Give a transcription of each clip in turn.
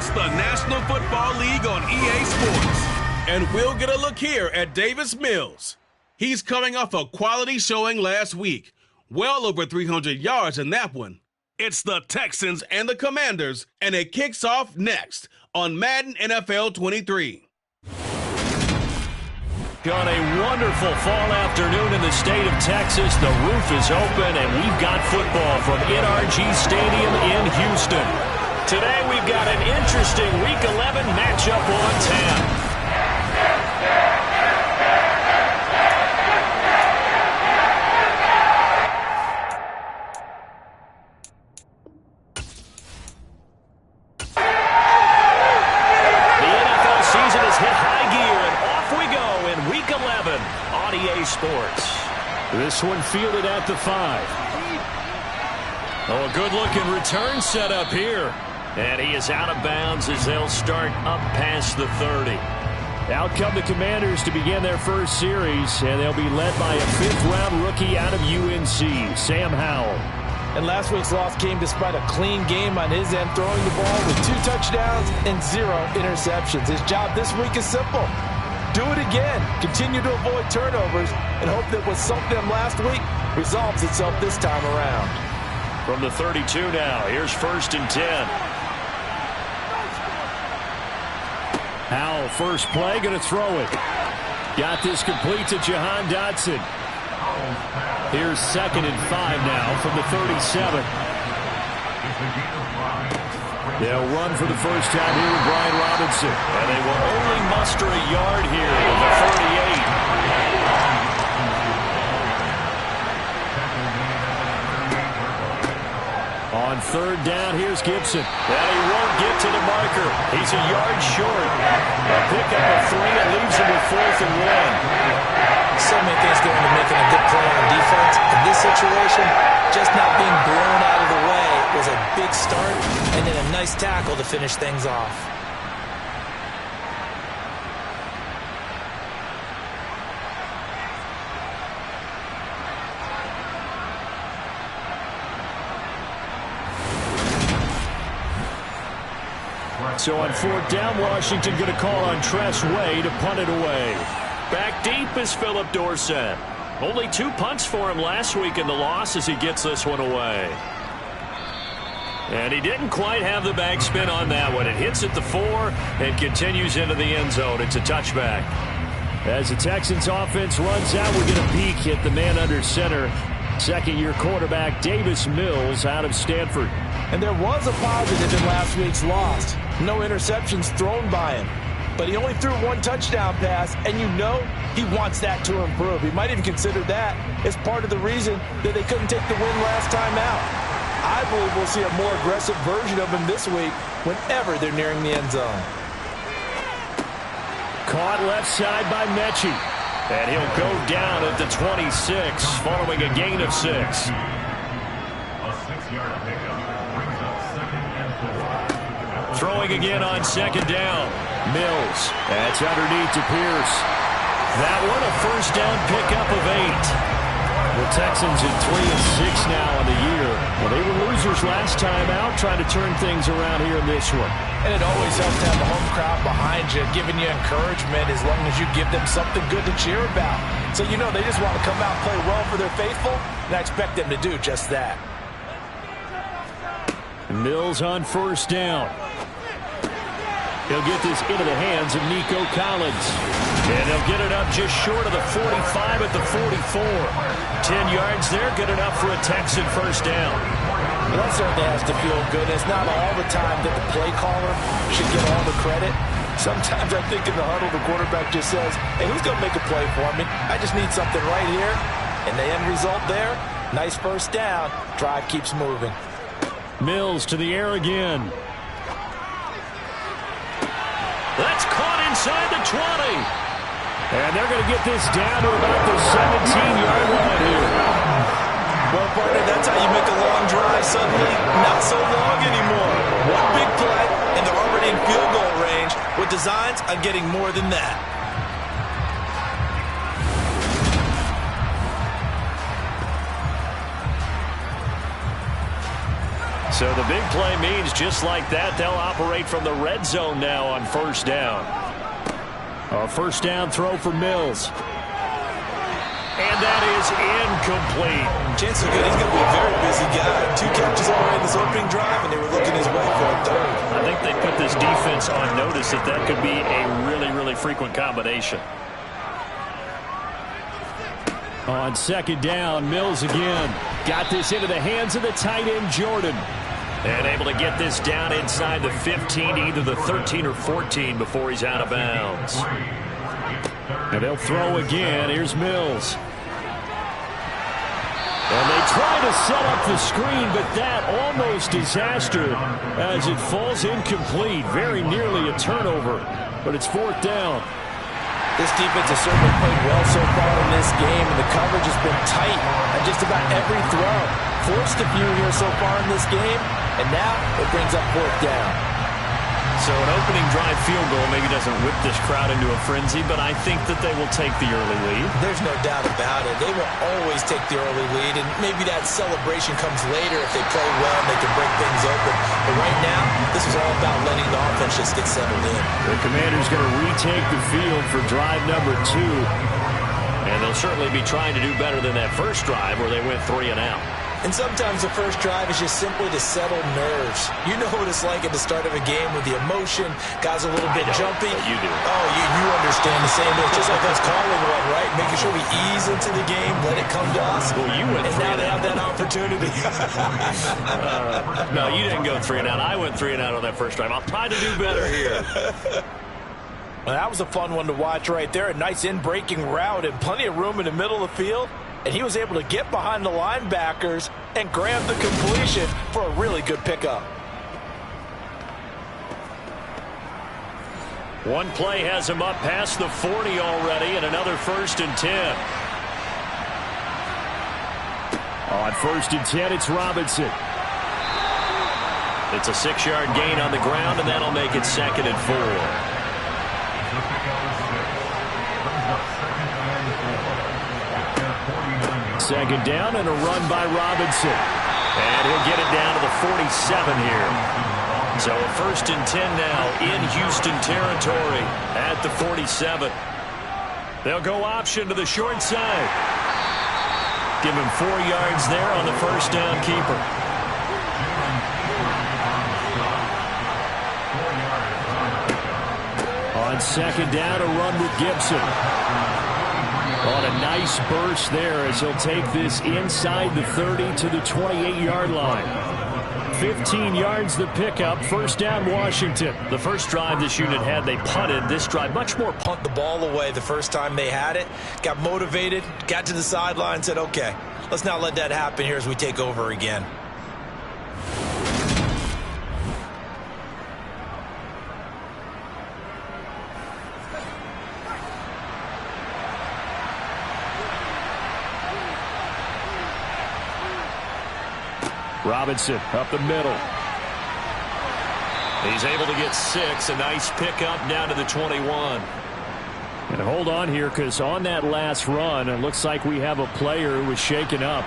It's the National Football League on EA Sports. And we'll get a look here at Davis Mills. He's coming off a quality showing last week. Well over 300 yards in that one. It's the Texans and the Commanders, and it kicks off next on Madden NFL 23. On a wonderful fall afternoon in the state of Texas, the roof is open, and we've got football from NRG Stadium in Houston. Today we've got an interesting Week 11 matchup on tap. Sports. This one fielded at the 5. Oh, a good-looking return set up here. And he is out of bounds as they'll start up past the 30. Out come the Commanders to begin their first series, and they'll be led by a 5th-round rookie out of UNC, Sam Howell. And last week's loss came despite a clean game on his end, throwing the ball with 2 touchdowns and 0 interceptions. His job this week is simple. Do it again. Continue to avoid turnovers and hope that what sunk them last week resolves itself this time around. From the 32 now, here's 1st and 10. Howell, first play, going to throw it. Got this complete to Jahan Dotson. Here's 2nd and 5 now from the 37. They'll run for the first time here with Brian Robinson. And they will only muster a yard here at the 38. On 3rd down, here's Gibson. And he won't get to the marker. He's a yard short. A pickup of 3 and leaves him with 4th and 1. So many things go into making a good play on defense. In this situation, just not being blown out of the way was a big start, and then a nice tackle to finish things off. So on 4th down, Washington going to call on Tress Way to punt it away. Back deep is Philip Dorsett. Only 2 punts for him last week in the loss as he gets this one away. And he didn't quite have the backspin on that one. It hits at the 4 and continues into the end zone. It's a touchback. As the Texans offense runs out, we get a peek at the man under center. 2nd-year quarterback Davis Mills out of Stanford. And there was a positive in last week's loss. No interceptions thrown by him. But he only threw 1 touchdown pass, and you know he wants that to improve. He might even consider that as part of the reason that they couldn't take the win last time out. I believe we'll see a more aggressive version of him this week whenever they're nearing the end zone. Caught left side by Mechie. And he'll go down at the 26 following a gain of 6. A 6-yard pickup brings up 2nd and 4. Throwing again on 2nd down. Mills. That's underneath to Pierce. That one a 1st down pickup of 8. The Texans at 3-6 now on the year. Well, they were losers last time out, trying to turn things around here in this one. And it always helps to have the home crowd behind you, giving you encouragement as long as you give them something good to cheer about. So you know they just want to come out and play well for their faithful, and I expect them to do just that. Mills on 1st down. He'll get this into the hands of Nico Collins. And he'll get it up just short of the 45 at the 44. 10 yards there, good enough for a Texan 1st down. Well, that certainly has to feel good. It's not all the time that the play caller should get all the credit. Sometimes I think in the huddle, the quarterback just says, hey, who's going to make a play for me? I just need something right here. And the end result there, nice 1st down. Drive keeps moving. Mills to the air again. That's caught inside the 20. And they're going to get this down to about the 17-yard line here. Well, partner, that's how you make a long drive suddenly not so long anymore. One big play, and they're already in field goal range with designs on getting more than that. So the big play means just like that, they'll operate from the red zone now on first down. A first down throw for Mills. And that is incomplete. Chances are good he's going to be a very busy guy. 2 catches already in this opening drive, and they were looking his way for a third. I think they put this defense on notice that that could be a really, really frequent combination. On second down, Mills again. Got this into the hands of the tight end, Jordan. And able to get this down inside the 15, either the 13 or 14 before he's out of bounds. And they'll throw again. Here's Mills. And they try to set up the screen, but that almost disaster as it falls incomplete. Very nearly a turnover, but it's fourth down. This defense has certainly played well so far in this game, and the coverage has been tight on just about every throw. Forced a few here so far in this game, and now it brings up fourth down. So an opening drive field goal maybe doesn't whip this crowd into a frenzy, but I think that they will take the early lead. There's no doubt about it. They will always take the early lead, and maybe that celebration comes later if they play well and they can break things open. But right now, this is all about letting the offense just get settled in. The Commanders going to retake the field for drive number 2. And they'll certainly be trying to do better than that first drive where they went 3 and out. And sometimes the first drive is just simply to settle nerves. You know what it's like at the start of a game with the emotion, guys a little bit jumpy. You do. Oh, you understand the same way. It's just like us calling one, right? Making sure we ease into the game, let it come to us. Well, you went and 3 now and they out. have that opportunity. No, you didn't go 3 and out. I went 3 and out on that first drive. I'll try to do better here. Well, that was a fun one to watch right there. A nice in-breaking route and plenty of room in the middle of the field. And he was able to get behind the linebackers and grab the completion for a really good pickup. One play has him up past the 40 already, and another 1st and 10. On 1st and 10, it's Robinson. It's a 6-yard gain on the ground, and that'll make it 2nd and 4. Second down and a run by Robinson. And he'll get it down to the 47 here. So a 1st and 10 now in Houston territory at the 47. They'll go option to the short side. Give him 4 yards there on the first down keeper. On second down, a run with Gibson. On a nice burst there as he'll take this inside the 30 to the 28-yard line. 15 yards the pickup. First down, Washington. The first drive this unit had, they punted. This drive, much more Punt the ball away the first time they had it. Got motivated, got to the sideline, said, okay, let's not let that happen here as we take over again. Robinson up the middle. He's able to get 6. A nice pickup down to the 21. And hold on here, because on that last run, it looks like we have a player who was shaken up.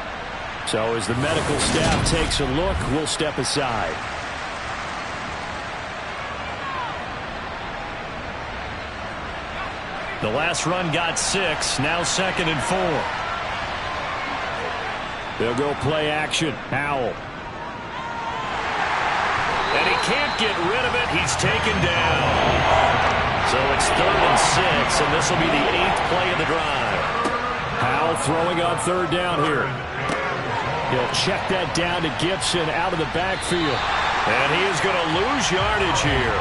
So as the medical staff takes a look, we'll step aside. The last run got 6. Now 2nd and 4. They'll go play action. Howell. And he can't get rid of it. He's taken down. So it's 3rd and 6, and this will be the 8th play of the drive. Howell throwing on 3rd down here. He'll check that down to Gibson out of the backfield. And he is going to lose yardage here.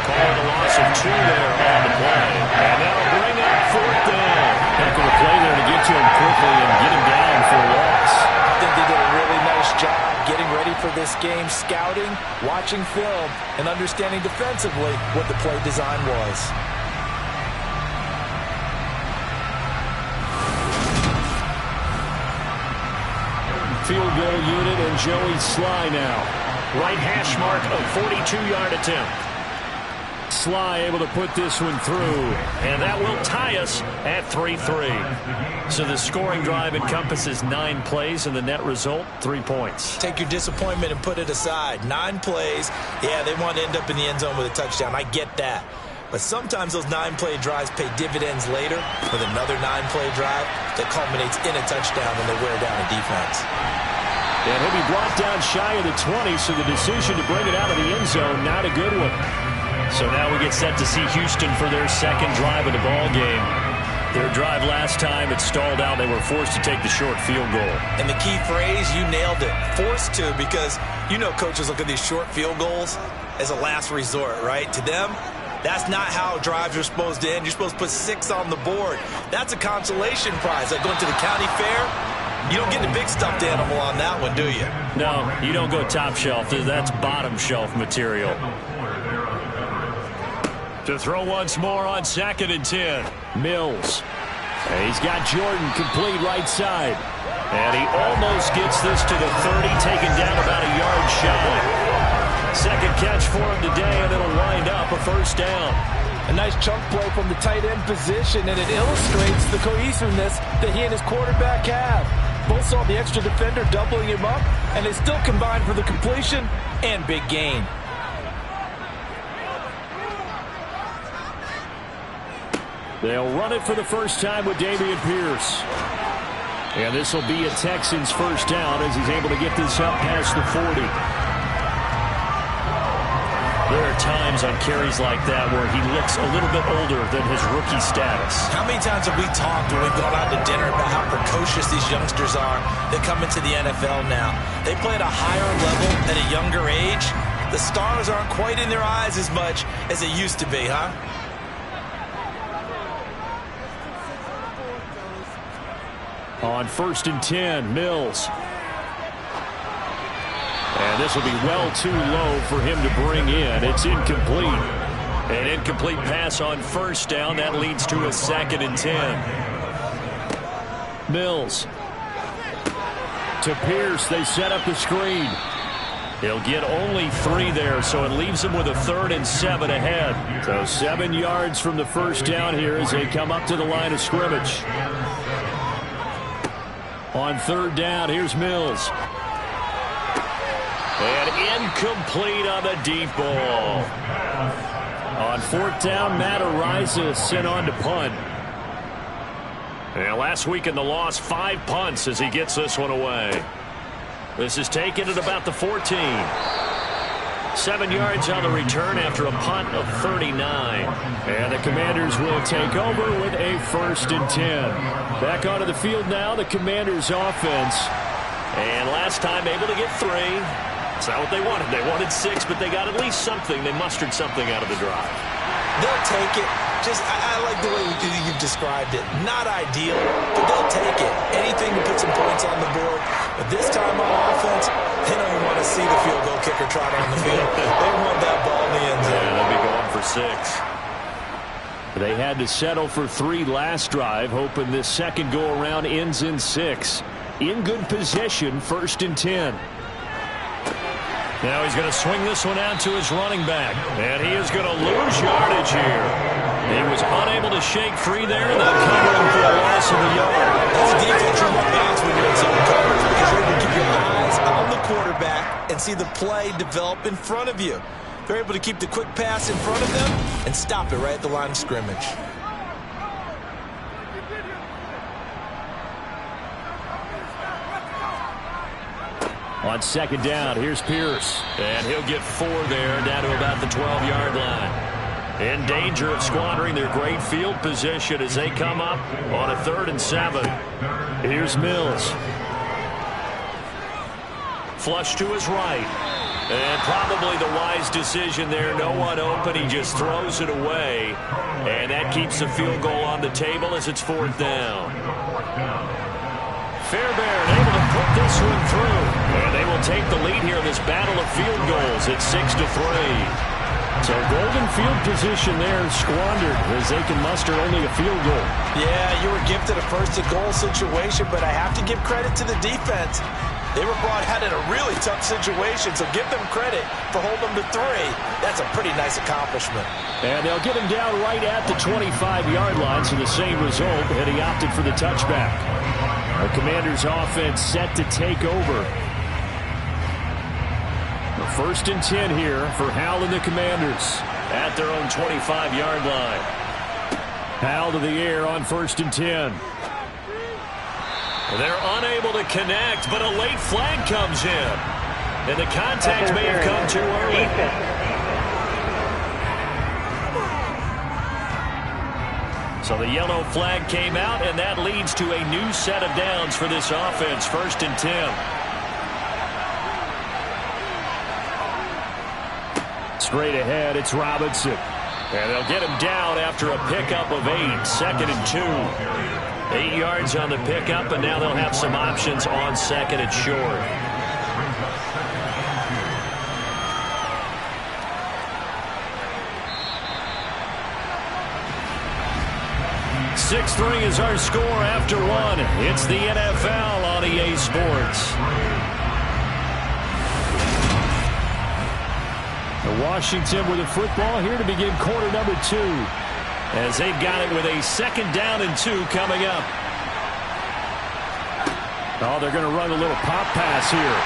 Calling a loss of 2 there on the play. And that'll bring up 4th down. Heck of a play there to get to him quickly and get him down for a loss. I think they did a really nice job getting ready for this game, scouting, watching film, and understanding defensively what the play design was. Field goal unit and Joey Sly now. Right hash mark of 42-yard attempt. Sly able to put this one through, and that will tie us at 3-3. So the scoring drive encompasses 9 plays, and the net result, 3 points. Take your disappointment and put it aside. 9 plays. Yeah, they want to end up in the end zone with a touchdown. I get that. But sometimes those 9-play drives pay dividends later with another 9-play drive that culminates in a touchdown when they wear down a defense. And he'll be brought down shy of the 20, so the decision to bring it out of the end zone, not a good one. So now we get set to see Houston for their second drive of the ball game. Their drive last time, it stalled out. They were forced to take the short field goal. And the key phrase, you nailed it. Forced to, because you know coaches look at these short field goals as a last resort, right? To them, that's not how drives are supposed to end. You're supposed to put 6 on the board. That's a consolation prize. Like going to the county fair, you don't get the big stuffed animal on that one, do you? No, you don't go top shelf. That's bottom shelf material. To throw once more on 2nd and 10. Mills. And he's got Jordan complete right side. And he almost gets this to the 30, taken down about a yard shy. Second catch for him today, and it'll wind up a first down. A nice chunk play from the tight end position, and it illustrates the cohesiveness that he and his quarterback have. Both saw the extra defender doubling him up, and they still combined for the completion and big gain. They'll run it for the first time with Dameon Pierce. And this will be a Texans first down as he's able to get this up past the 40. There are times on carries like that where he looks a little bit older than his rookie status. How many times have we talked when we've gone out to dinner about how precocious these youngsters are that come into the NFL now? They play at a higher level at a younger age. The stars aren't quite in their eyes as much as they used to be, huh? On 1st and 10, Mills. And this will be well too low for him to bring in. It's incomplete. An incomplete pass on first down. That leads to a 2nd and 10. Mills. To Pierce. They set up the screen. He'll get only 3 there, so it leaves him with a 3rd and 7 ahead. So 7 yards from the first down here as they come up to the line of scrimmage. On 3rd down, here's Mills. And incomplete on the deep ball. On 4th down, Matt Ariza sent on to punt. And last week in the loss, 5 punts as he gets this one away. This is taken at about the 14. 7 yards on the return after a punt of 39. And the Commanders will take over with a 1st and 10. Back onto the field now, the Commanders offense. And last time able to get 3. It's not what they wanted. They wanted 6, but they got at least something. They mustered something out of the drive. They'll take it. I like the way you've described it. Not ideal, but they'll take it. Anything to put some points on the board. But this time on offense, they don't even want to see the field goal kicker trot on the field. They want that ball in the end zone. Yeah, they'll be going for 6. They had to settle for 3 last drive, hoping this second go-around ends in 6. In good position, 1st and 10. Now he's going to swing this one out to his running back. And he is going to lose yardage here. He was unable to shake free there, and they'll cover him for a loss of a yard. That's a defense you want bounce when you're in zone coverage because you're able to keep your eyes on the quarterback and see the play develop in front of you. They're able to keep the quick pass in front of them and stop it right at the line of scrimmage. On 2nd down, here's Pierce. And he'll get 4 there, down to about the 12-yard line. In danger of squandering their great field position as they come up on a 3rd and 7. Here's Mills. Flush to his right. And probably the wise decision there. No one open. He just throws it away. And that keeps the field goal on the table as it's 4th down. Fairbairn able to put this one through. And they will take the lead here in this battle of field goals at 6-3. So golden field position there squandered as they can muster only a field goal. Yeah, you were gifted a 1st and goal situation, but I have to give credit to the defense. They were brought out in a really tough situation, so give them credit for holding them to 3. That's a pretty nice accomplishment. And they'll get him down right at the 25-yard line, so the same result, and he opted for the touchback. The Commanders' offense set to take over. The 1st and 10 here for Howell and the Commanders at their own 25-yard line. Howell to the air on 1st and 10. They're unable to connect, but a late flag comes in. And the contact may have come too early. So the yellow flag came out, and that leads to a new set of downs for this offense. 1st and 10. Straight ahead, it's Robinson. And they'll get him down after a pickup of 8. 2nd and 2. 8 yards on the pickup, and now they'll have some options on 2nd and short. .6-3 is our score after 1. It's the NFL on EA Sports. Washington with the football here to begin quarter number 2. As they've got it with a 2nd down and 2 coming up. Oh, they're going to run a little pop pass here.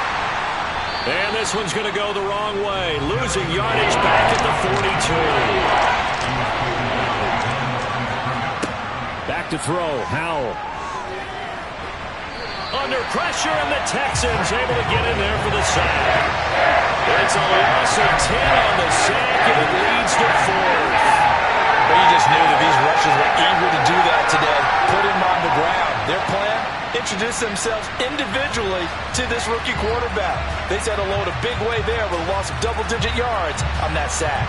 And this one's going to go the wrong way. Losing yardage back at the 42. Back to throw, Howell. Under pressure, and the Texans able to get in there for the sack. It's a loss of 10 on the sack, and it leads to 4th. But you just knew that these rushers were eager to do that today. Put him on the ground. Their plan? Introduce themselves individually to this rookie quarterback. They said hello to Big Way there with a loss of double-digit yards on that sack.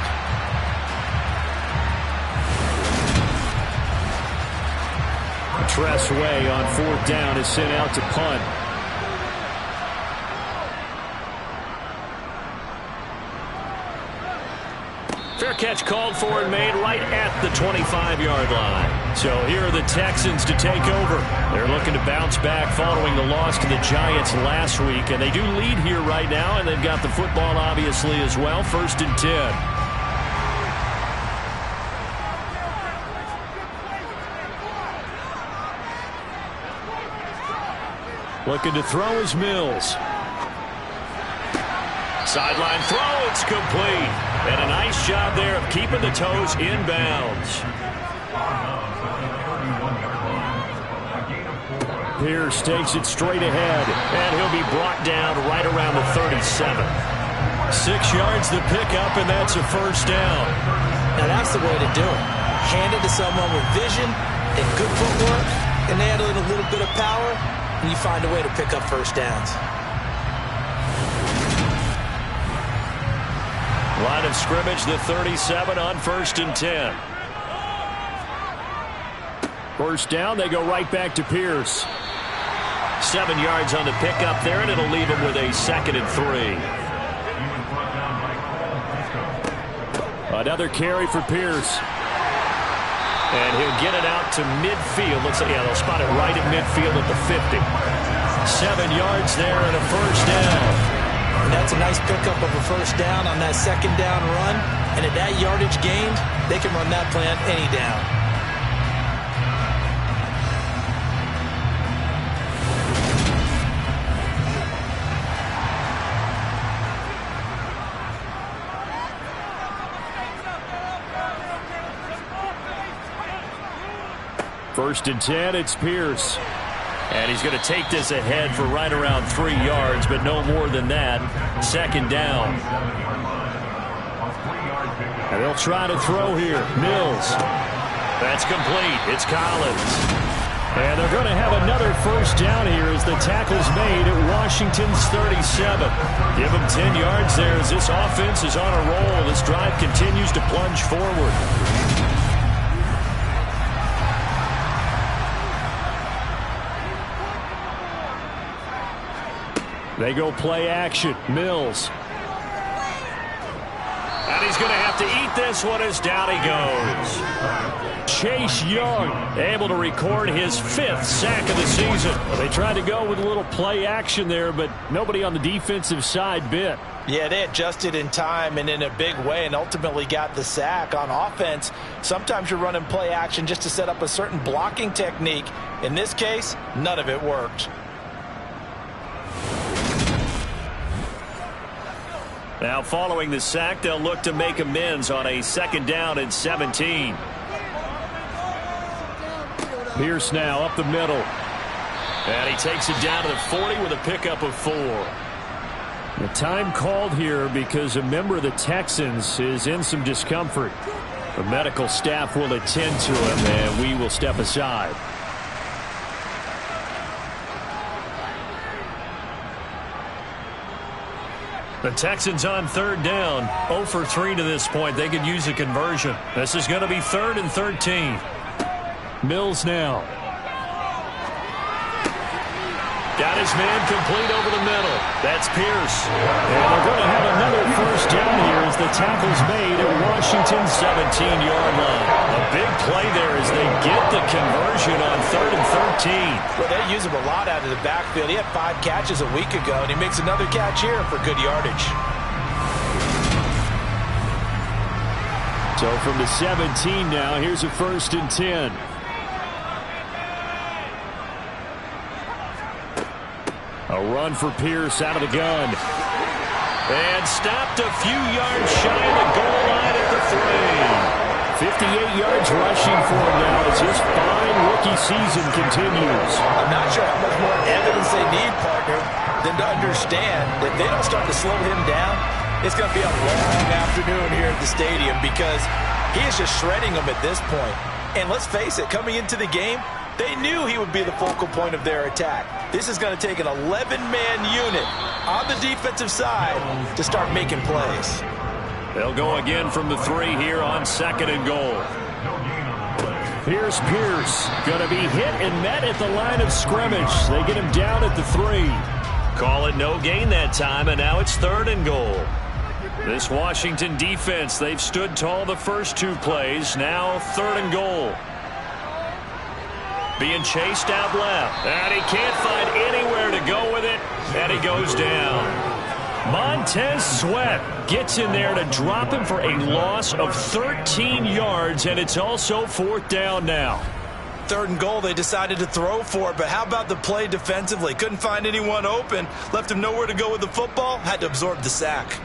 Tress Way on 4th down is sent out to punt. Fair catch called for and made right at the 25-yard line. So here are the Texans to take over. They're looking to bounce back following the loss to the Giants last week. And they do lead here right now, and they've got the football obviously as well. 1st and 10. Looking to throw is Mills. Sideline throw, it's complete. And a nice job there of keeping the toes in bounds. Pierce takes it straight ahead. And he'll be brought down right around the 37. 6 yards the pickup, and that's a 1st down. Now that's the way to do it. Hand it to someone with vision and good footwork, and add in a little bit of power, and you find a way to pick up 1st downs. Line of scrimmage, the 37 on 1st and 10. 1st down, they go right back to Pierce. 7 yards on the pickup there, and it'll leave him with a 2nd and 3. Another carry for Pierce. And he'll get it out to midfield. Looks like, yeah, they'll spot it right at midfield at the 50. 7 yards there and a 1st down. And that's a nice pickup of a 1st down on that 2nd down run. And at that yardage gained, they can run that plan any down. First and 10, it's Pierce. And he's going to take this ahead for right around 3 yards, but no more than that. 2nd down. And they'll try to throw here. Mills. That's complete. It's Collins. And they're going to have another 1st down here as the tackle's made at Washington's 37. Give them 10 yards there as this offense is on a roll. This drive continues to plunge forward. They go play action. Mills. And he's going to have to eat this one as down he goes. Chase Young Able to record his 5th sack of the season. They tried to go with a little play action there, but nobody on the defensive side bit. Yeah, they adjusted in time and in a big way and ultimately got the sack. On offense, sometimes you're running play action just to set up a certain blocking technique. In this case, none of it worked. Now following the sack, they'll look to make amends on a 2nd down and 17. Pierce now up the middle. And he takes it down to the 40 with a pickup of 4. The time called here because a member of the Texans is in some discomfort. The medical staff will attend to him, and we will step aside. The Texans on 3rd down. 0 for 3 to this point. They could use a conversion. This is going to be 3rd and 13. Mills now. Got his man complete over the middle. That's Pierce. And they're going to have another 1st down here as the tackle's made at Washington's 17-yard line. A big play there as they get the conversion on 3rd and 13. Well, they use him a lot out of the backfield. He had 5 catches a week ago, and he makes another catch here for good yardage. So from the 17 now, here's a 1st and 10. A run for Pierce out of the gun. And stopped a few yards shy of the goal line at the 3. 58 yards rushing for him now as his fine rookie season continues. I'm not sure how much more evidence they need, partner, than to understand that if they don't start to slow him down, it's going to be a long afternoon here at the stadium because he is just shredding them at this point. And let's face it, coming into the game, they knew he would be the focal point of their attack. This is going to take an 11-man unit on the defensive side to start making plays. They'll go again from the 3 here on 2nd and goal. Here's Pierce. Going to be hit and met at the line of scrimmage. They get him down at the 3. Call it no gain that time, and now it's 3rd and goal. This Washington defense, they've stood tall the first 2 plays. Now 3rd and goal. Being chased out left. And he can't find anywhere to go with it. And he goes down. Montez Sweat gets in there to drop him for a loss of 13 yards, and it's also 4th down now. 3rd and goal, they decided to throw for it, but how about the play defensively? Couldn't find anyone open, left him nowhere to go with the football, had to absorb the sack.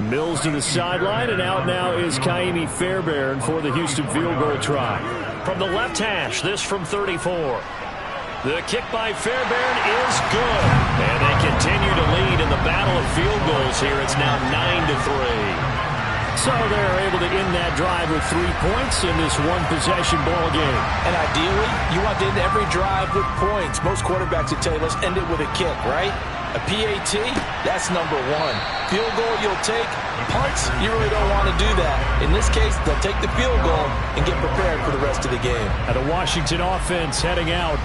Mills to the sideline, and out now is Kaimi Fairbairn for the Houston field goal try. From the left hash, this from 34. The kick by Fairbairn is good. And they continue to lead in the battle of field goals here. It's now 9-3. So they're able to end that drive with 3 points in this one-possession ball game. And ideally, you want to end every drive with points. Most quarterbacks would tell you, let's end it with a kick, right? A PAT, that's number 1. Field goal you'll take. Punts, you really don't want to do that. In this case, they'll take the field goal and get prepared for the rest of the game. And the Washington offense heading out.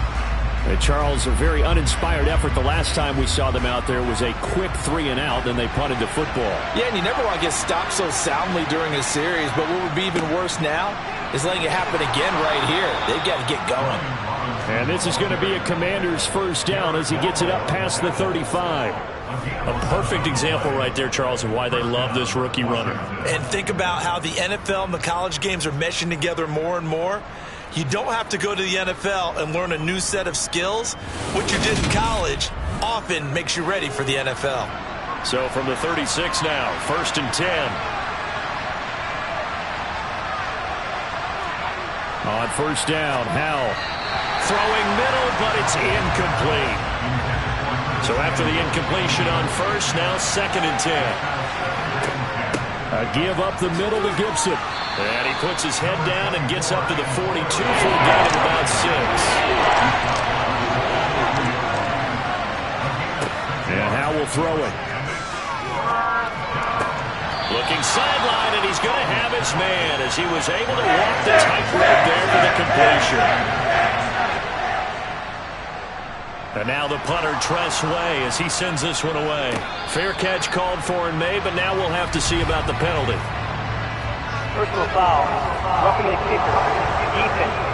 And Charles, a very uninspired effort the last time we saw them out there was a quick 3 and out, then they punted the football. Yeah, and you never want to get stopped so soundly during a series, but what would be even worse now is letting it happen again right here. They've got to get going. And this is going to be a Commander's 1st down as he gets it up past the 35. A perfect example right there, Charles, of why they love this rookie runner. And think about how the NFL and the college games are meshing together more and more. You don't have to go to the NFL and learn a new set of skills. What you did in college often makes you ready for the NFL. So from the 36 now, 1st and 10. On 1st down, Howell. Throwing middle, but it's incomplete. So after the incompletion on 1st, now 2nd and 10. A give up the middle to Gibson. And he puts his head down and gets up to the 42 for a gain of about 6. And Howell will throw it. looking sideline, and he's going to have his man as he was able to walk the tightrope there for the completion. And now the punter, Tress Way, as he sends this one away. Fair catch called for and made, but now we'll have to see about the penalty. Personal foul. Roughing the kicker. Defense.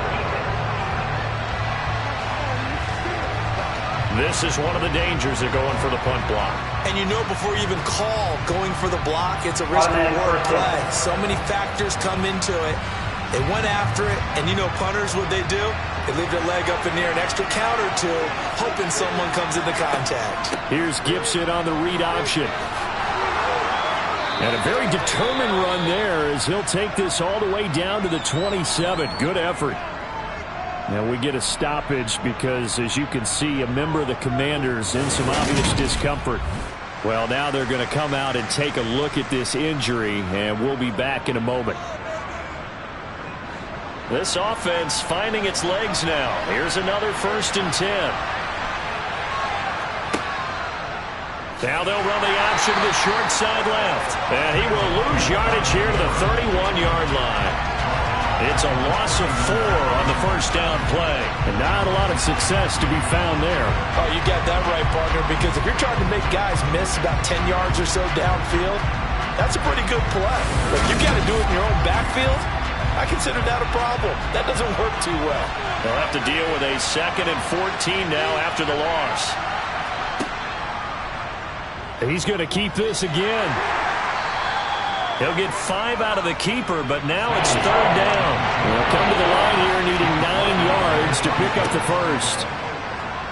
This is one of the dangers of going for the punt block. And you know before you even call going for the block, it's a risk-reward play. So many factors come into it. They went after it, and you know punters, what they do? They leave their leg up in the air, an extra count or two, hoping someone comes into contact. Here's Gibson on the read option. And a very determined run there as he'll take this all the way down to the 27. Good effort. Now we get a stoppage because, as you can see, a member of the Commanders in some obvious discomfort. Well, now they're going to come out and take a look at this injury, and we'll be back in a moment. This offense finding its legs now. Here's another 1st and 10. Now they'll run the option to the short side left. And he will lose yardage here to the 31-yard line. It's a loss of 4 on the 1st down play. And not a lot of success to be found there. Oh, you got that right, partner, because if you're trying to make guys miss about 10 yards or so downfield, that's a pretty good play. But you got to do it in your own backfield. I consider that a problem. That doesn't work too well. They'll have to deal with a 2nd and 14 now after the loss. He's going to keep this again. He'll get 5 out of the keeper, but now it's 3rd down. They'll come to the line here needing 9 yards to pick up the 1st.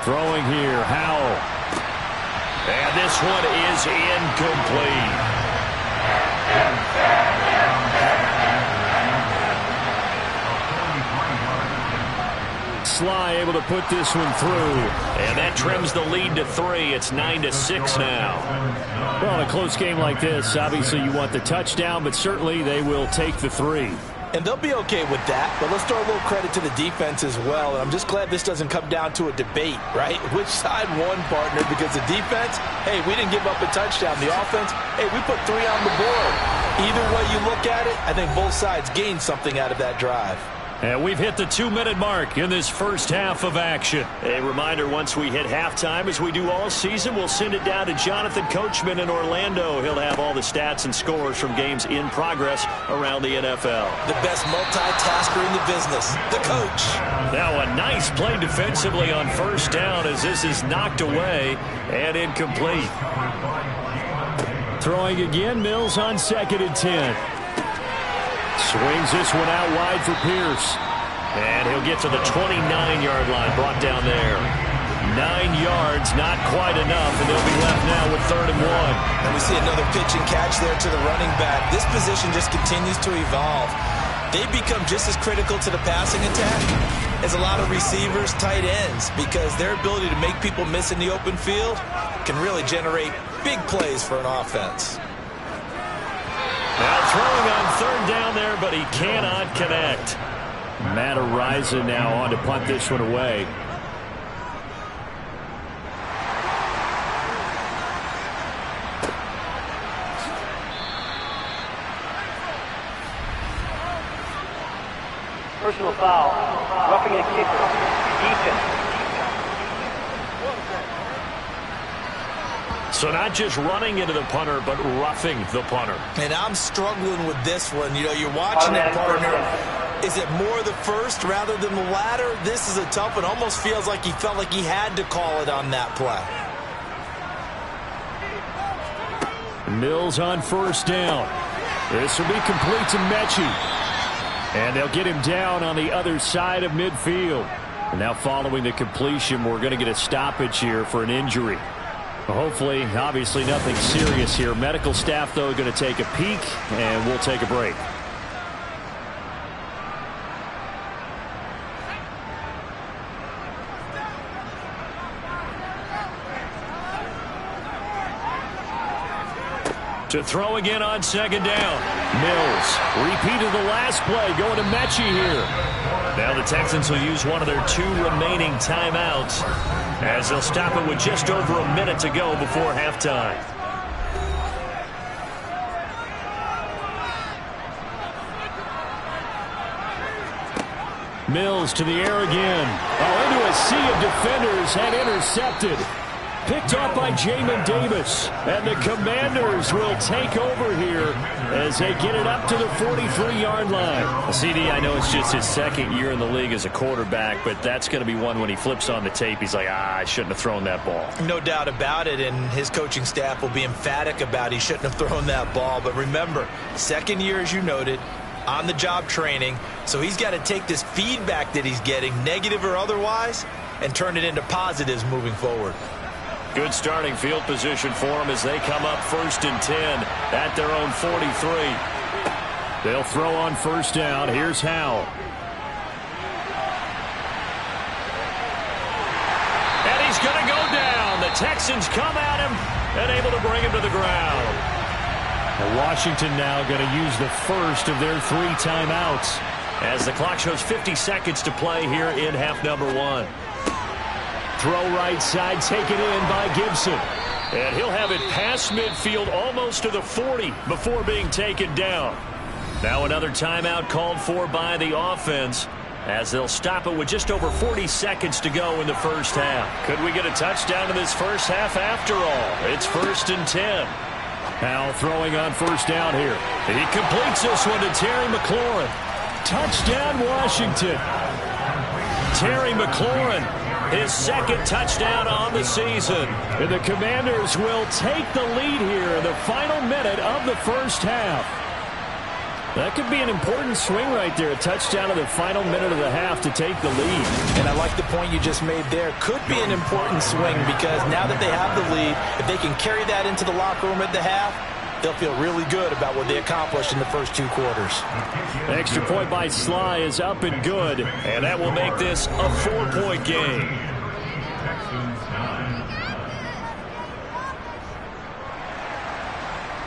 Throwing here, Howell. And this one is incomplete. Sly able to put this one through. And that trims the lead to 3. It's 9-6 now. Well, in a close game like this, obviously you want the touchdown, but certainly they will take the 3. And they'll be okay with that, but let's throw a little credit to the defense as well. And I'm just glad this doesn't come down to a debate, right? Which side won, partner? Because the defense, hey, we didn't give up a touchdown. The offense, hey, we put 3 on the board. Either way you look at it, I think both sides gained something out of that drive. And we've hit the 2-minute mark in this first half of action. A reminder, once we hit halftime, as we do all season, we'll send it down to Jonathan Coachman in Orlando. He'll have all the stats and scores from games in progress around the NFL. The best multitasker in the business, the coach. Now a nice play defensively on 1st down as this is knocked away and incomplete. Throwing again, Mills on 2nd and 10. Swings this one out wide for Pierce. And he'll get to the 29-yard line, brought down there. 9 yards, not quite enough, and they'll be left now with 3rd and 1. And we see another pitch and catch there to the running back. This position just continues to evolve. They become just as critical to the passing attack as a lot of receivers, tight ends, because their ability to make people miss in the open field can really generate big plays for an offense. Now throwing on 3rd down there, but he cannot connect. Matt Ariza now on to punt this one away. Personal foul. Roughing the kicker. Defense. So not just running into the punter, but roughing the punter. And I'm struggling with this one. You know, you're watching it, partner. Is it more the first rather than the latter? This is a tough one. Almost feels like he felt like he had to call it on that play. Mills on 1st down. This will be complete to Mechie. And they'll get him down on the other side of midfield. And now following the completion, we're going to get a stoppage here for an injury. Hopefully, obviously nothing serious here. Medical staff, though, going to take a peek, and we'll take a break. To throw again on 2nd down. Mills repeated the last play, going to Mechie here. Now the Texans will use one of their 2 remaining timeouts as they'll stop it with just over a minute to go before halftime. Mills to the air again. Oh, into a sea of defenders and intercepted. Picked off by Jamin Davis. And the Commanders will take over here as they get it up to the 43-yard line. Well, CD, I know it's just his second year in the league as a quarterback, but that's going to be one when he flips on the tape. He's like, I shouldn't have thrown that ball. No doubt about it, and his coaching staff will be emphatic about he shouldn't have thrown that ball. But remember, second year, as you noted, on-the-job training, so he's got to take this feedback that he's getting, negative or otherwise, and turn it into positives moving forward. Good starting field position for them as they come up 1st and 10 at their own 43. They'll throw on first down. Here's Howell. And he's going to go down. The Texans come at him and able to bring him to the ground. And Washington now going to use the first of their 3 timeouts. As the clock shows 50 seconds to play here in half number 1. Throw right side, taken in by Gibson. And he'll have it past midfield almost to the 40 before being taken down. Now another timeout called for by the offense as they'll stop it with just over 40 seconds to go in the first half. Could we get a touchdown in this first half after all? It's 1st and 10. Howell throwing on first down here. He completes this one to Terry McLaurin. Touchdown, Washington. Terry McLaurin, his second touchdown on the season. And the Commanders will take the lead here in the final minute of the first half. That could be an important swing right there. A touchdown in the final minute of the half to take the lead. And I like the point you just made there. Could be an important swing because now that they have the lead, if they can carry that into the locker room at the half, they'll feel really good about what they accomplished in the first 2 quarters. Extra point by Sly is up and good. And that will make this a 4-point game.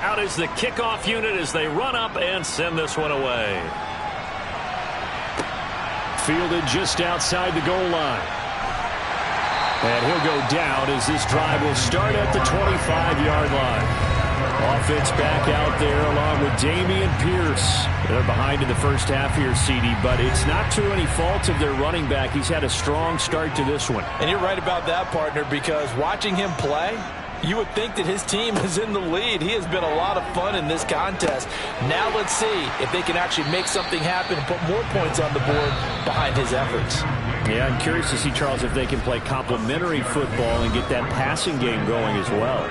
Out is the kickoff unit as they run up and send this one away. Fielded just outside the goal line. And he'll go down as this drive will start at the 25-yard line. Offense back out there along with Dameon Pierce. They're behind in the first half here, CD, but it's not to any fault of their running back. He's had a strong start to this one. And you're right about that, partner, because watching him play, you would think that his team is in the lead. He has been a lot of fun in this contest. Now let's see if they can actually make something happen and put more points on the board behind his efforts. Yeah, I'm curious to see, Charles, if they can play complementary football and get that passing game going as well.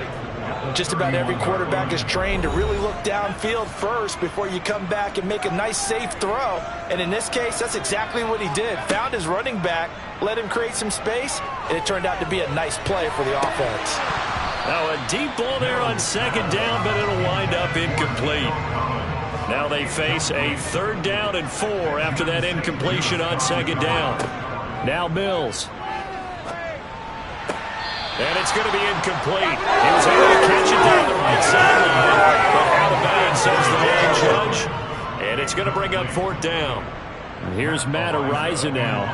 Just about every quarterback is trained to really look downfield first before you come back and make a nice, safe throw. And in this case, that's exactly what he did. Found his running back, let him create some space, and it turned out to be a nice play for the offense. Now a deep ball there on 2nd down, but it'll wind up incomplete. Now they face a 3rd down and 4 after that incompletion on 2nd down. Now Mills. And it's going to be incomplete. He was able to catch it down the right sideline, but out of bounds, says the line judge. And it's going to bring up 4th down. And here's Matt Ariza now.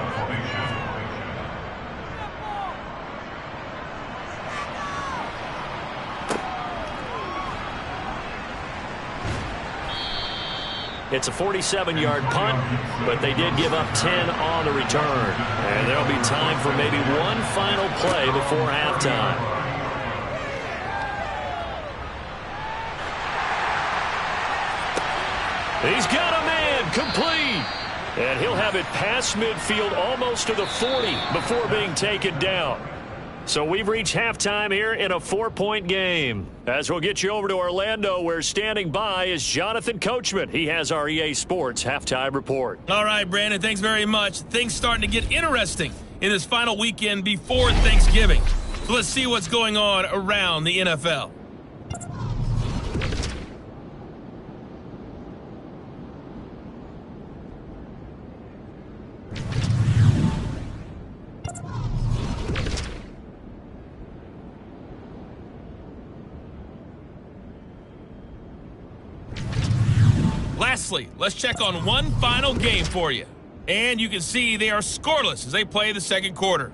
It's a 47-yard punt, but they did give up 10 on the return. And there'll be time for maybe one final play before halftime. He's got a man, complete. And he'll have it past midfield almost to the 40 before being taken down. So we've reached halftime here in a 4-point game. As we'll get you over to Orlando, where standing by is Jonathan Coachman. He has our EA Sports halftime report. All right, Brandon, thanks very much. Things starting to get interesting in this final weekend before Thanksgiving. So let's see what's going on around the NFL. Lastly, let's check on one final game for you. And you can see they are scoreless as they play the second quarter.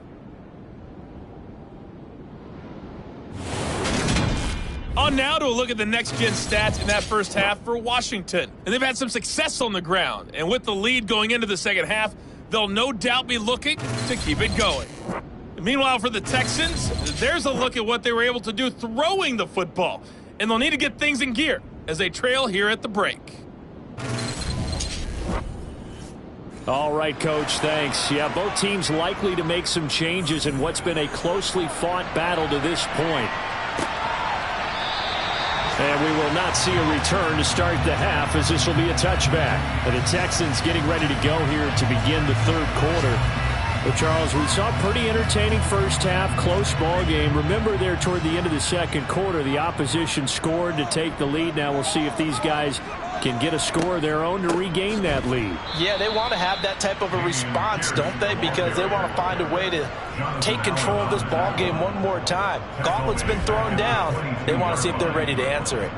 On now to a look at the next-gen stats in that first half for Washington. And they've had some success on the ground. And with the lead going into the second half, they'll no doubt be looking to keep it going. Meanwhile, for the Texans, there's a look at what they were able to do throwing the football, and they'll need to get things in gear as they trail here at the break. All right, Coach, thanks. Yeah, both teams likely to make some changes in what's been a closely fought battle to this point. And we will not see a return to start the half, as this will be a touchback. And the Texans getting ready to go here to begin the third quarter. But, Charles, we saw a pretty entertaining first half, close ball game. Remember there toward the end of the second quarter, the opposition scored to take the lead. Now we'll see if these guys can get a score of their own to regain that lead. Yeah, they want to have that type of a response, don't they? Because they want to find a way to take control of this ball game one more time. Gauntlet's been thrown down. They want to see if they're ready to answer it.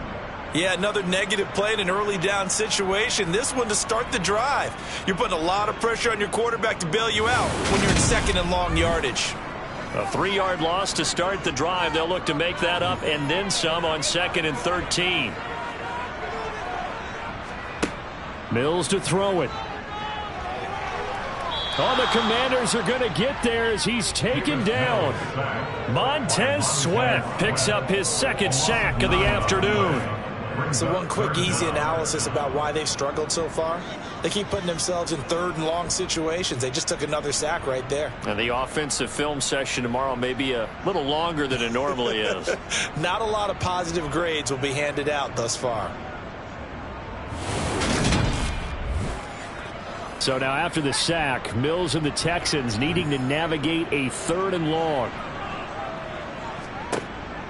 Yeah, another negative play in an early down situation. This one to start the drive. You're putting a lot of pressure on your quarterback to bail you out when you're in second and long yardage. A 3-yard loss to start the drive. They'll look to make that up and then some on 2nd and 13. Mills to throw it. Oh, the Commanders are going to get there as he's taken down. Montez Sweat picks up his second sack of the afternoon. So one quick, easy analysis about why they've struggled so far. They keep putting themselves in third and long situations. They just took another sack right there. And the offensive film session tomorrow may be a little longer than it normally is. Not a lot of positive grades will be handed out thus far. So now after the sack, Mills and the Texans needing to navigate a 3rd and long.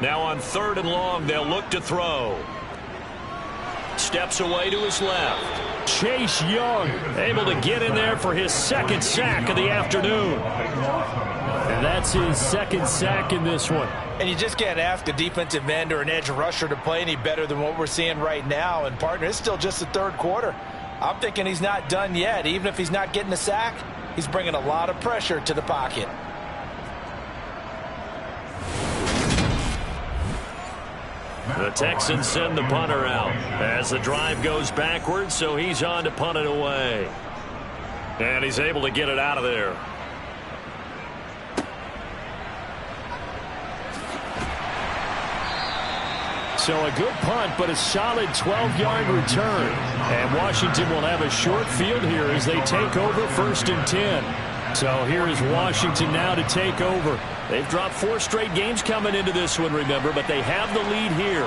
Now on 3rd and long, they'll look to throw. Steps away to his left. Chase Young able to get in there for his second sack of the afternoon. And that's his second sack in this one. And you just can't ask a defensive end or an edge rusher to play any better than what we're seeing right now. And, partner, it's still just the third quarter. I'm thinking he's not done yet. Even if he's not getting a sack, he's bringing a lot of pressure to the pocket. The Texans send the punter out as the drive goes backwards, so he's on to punt it away. And he's able to get it out of there. So a good punt, but a solid 12-yard return. And Washington will have a short field here as they take over 1st and 10. So here is Washington now to take over. They've dropped 4 straight games coming into this one, remember, but they have the lead here.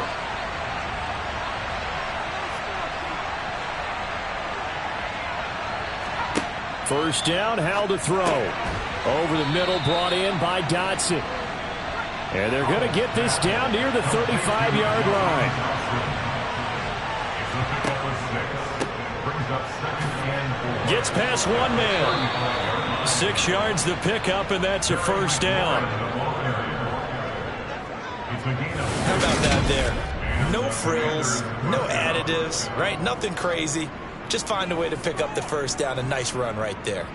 First down, Howell to throw. Over the middle, brought in by Dotson. And they're going to get this down near the 35-yard line. Gets past one man. 6 yards the pickup, and that's a first down. How about that there? No frills, no additives, right? Nothing crazy. Just find a way to pick up the first down. A nice run right there.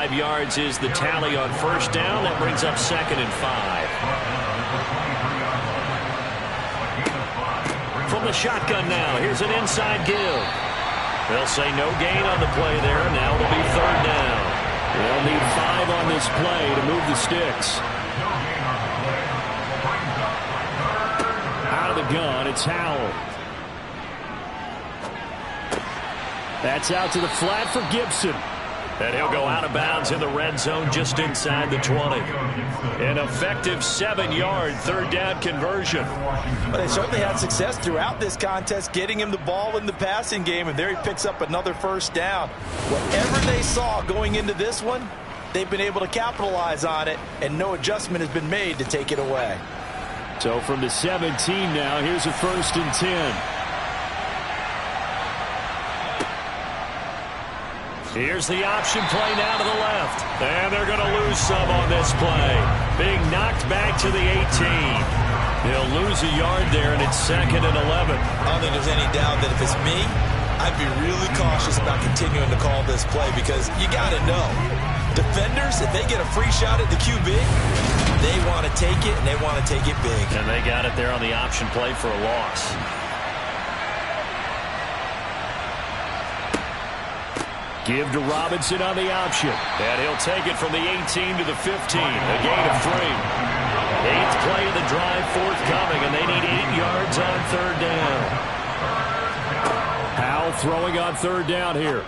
Yards is the tally on first down. That brings up 2nd and 5. From the shotgun now, here's an inside give. They'll say no gain on the play there. Now it'll be 3rd down. They'll need 5 on this play to move the sticks. Out of the gun, it's Howell. That's out to the flat for Gibson. And he'll go out of bounds in the red zone just inside the 20. An effective 7-yard 3rd down conversion. But they certainly had success throughout this contest getting him the ball in the passing game, and there he picks up another first down. Whatever they saw going into this one, they've been able to capitalize on it, and no adjustment has been made to take it away. So from the 17 now, here's a 1st and 10. Here's the option play now to the left. And they're going to lose some on this play. Being knocked back to the 18. He'll lose a yard there, and it's 2nd and 11. I don't think there's any doubt that if it's me, I'd be really cautious about continuing to call this play because you got to know. Defenders, if they get a free shot at the QB, they want to take it, and they want to take it big. And they got it there on the option play for a loss. Give to Robinson on the option. And he'll take it from the 18 to the 15. A gain of 3. 8th play of the drive forthcoming, and they need 8 yards on 3rd down. Howell throwing on 3rd down here.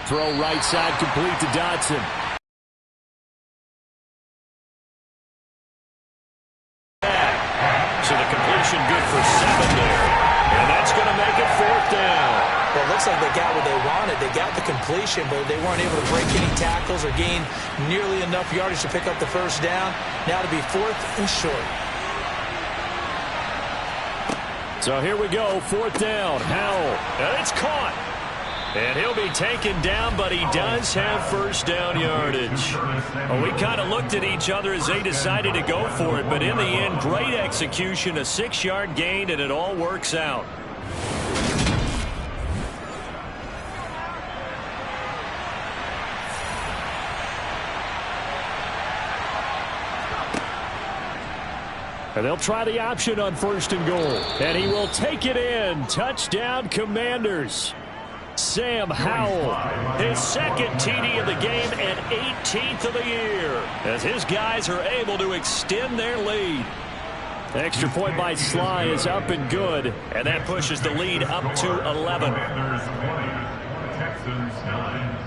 Throw right side complete to Dotson. So the completion good for 7 there. And that's going to make it 4th down. Well, it looks like they got what they wanted. They got the completion, but they weren't able to break any tackles or gain nearly enough yardage to pick up the 1st down. Now to be 4th and short. So here we go, 4th down. Howell, and it's caught. And he'll be taken down, but he does have 1st down yardage. Well, we kind of looked at each other as they decided to go for it, but in the end, great execution, a 6-yard gain, and it all works out. And they'll try the option on 1st and goal. And he will take it in. Touchdown, Commanders. Sam Howell, his 2nd TD of the game and 18th of the year, as his guys are able to extend their lead. Extra point by Sly is up and good, and that pushes the lead up to 11. Texans 9.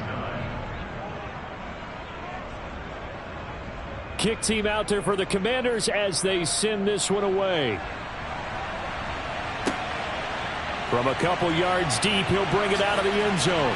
Kick team out there for the Commanders as they send this one away. From a couple yards deep, he'll bring it out of the end zone.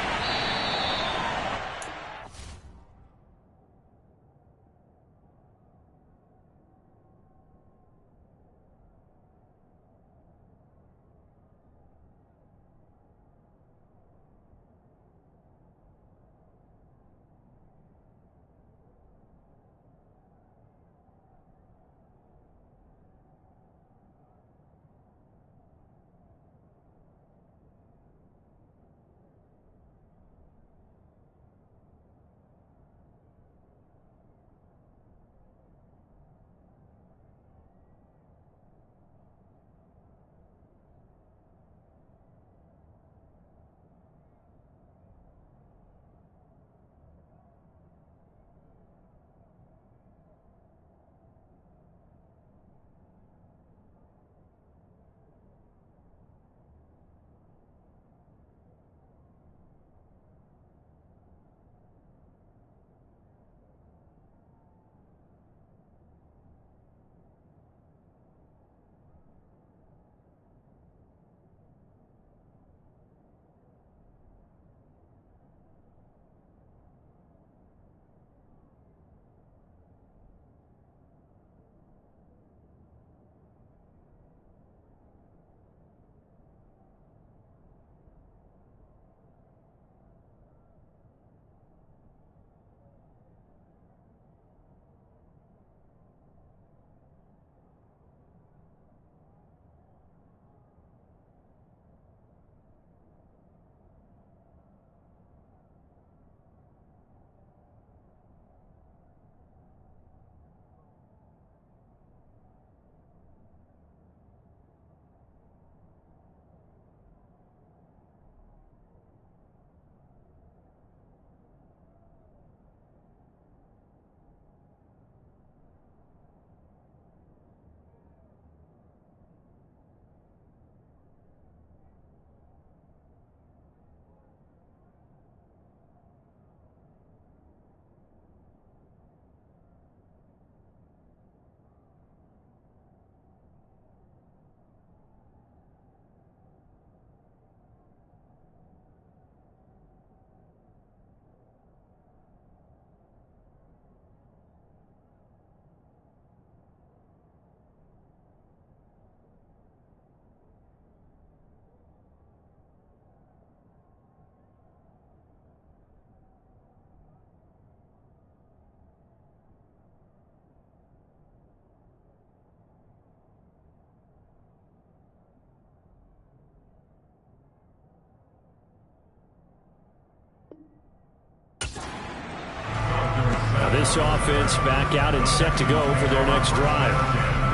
This offense back out and set to go for their next drive.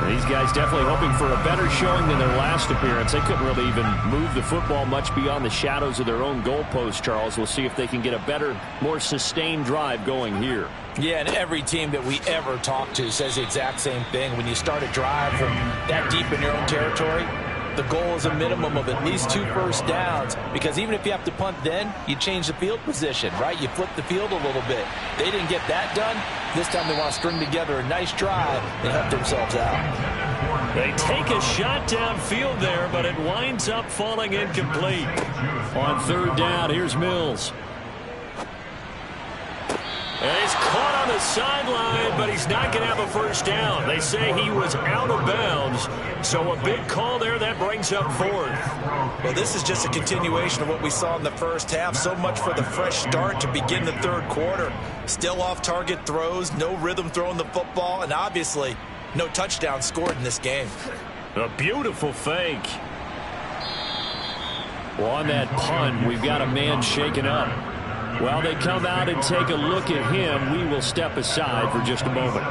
These guys definitely hoping for a better showing than their last appearance. They couldn't really even move the football much beyond the shadows of their own goalpost, Charles. We'll see if they can get a better, more sustained drive going here. Yeah, and every team that we ever talk to says the exact same thing. When you start a drive from that deep in your own territory, the goal is a minimum of at least 2 first downs, because even if you have to punt then, you change the field position, right? You flip the field a little bit. They didn't get that done. This time they want to string together a nice drive and help themselves out. They take a shot downfield there, but it winds up falling incomplete. On 3rd down, here's Mills. And he's caught on the sideline, but he's not going to have a first down. They say he was out of bounds, so a big call there that brings up 4th. Well, this is just a continuation of what we saw in the first half. So much for the fresh start to begin the 3rd quarter. Still off-target throws, no rhythm throwing the football, and obviously no touchdown scored in this game. A beautiful fake. Well, on that punt, we've got a man shaken up. While they come out and take a look at him, we will step aside for just a moment.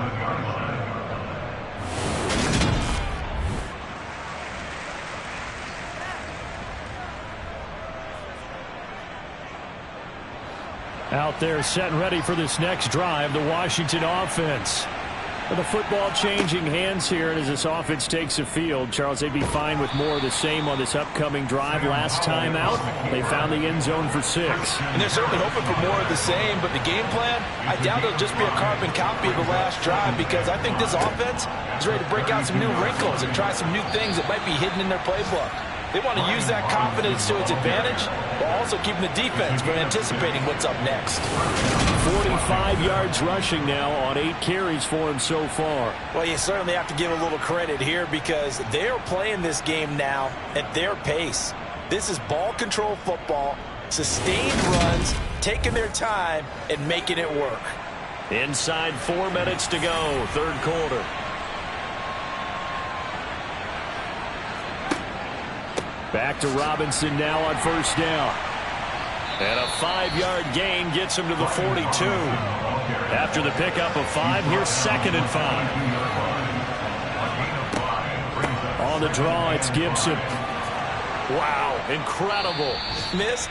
Out there set and ready for this next drive, the Washington offense. The football changing hands here, and as this offense takes the field, Charles, they'd be fine with more of the same on this upcoming drive. Last time out, they found the end zone for 6. And they're certainly hoping for more of the same, but the game plan, I doubt it'll just be a carbon copy of the last drive, because I think this offense is ready to break out some new wrinkles and try some new things that might be hidden in their playbook. They want to use that confidence to its advantage, while also keeping the defense from anticipating what's up next. 45 yards rushing now on 8 carries for him so far. Well, you certainly have to give a little credit here, because they're playing this game now at their pace. This is ball control football, sustained runs, taking their time, and making it work. Inside 4 minutes to go, 3rd quarter. Back to Robinson now on 1st down. And a 5-yard gain gets him to the 42. After the pickup of 5, here's 2nd and 5. On the draw, it's Gibson. Wow, incredible. Miss.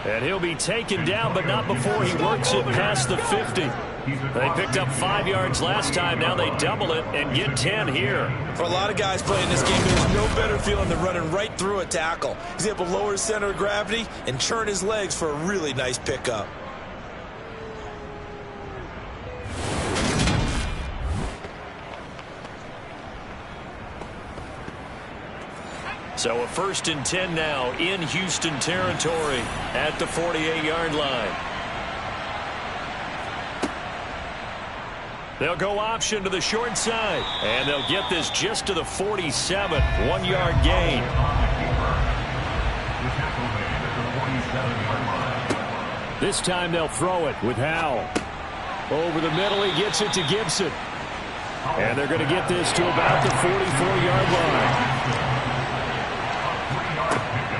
And he'll be taken down, but not before he works it past the 50. They picked up 5 yards last time. Now they double it and get 10 here. For a lot of guys playing this game, there's no better feeling than running right through a tackle. He's able to lower his center of gravity and churn his legs for a really nice pickup. So a 1st and 10 now in Houston territory at the 48-yard line. They'll go option to the short side, and they'll get this just to the 47, 1-yard gain. This time they'll throw it with Howell. Over the middle, he gets it to Gibson. And they're going to get this to about the 44-yard line.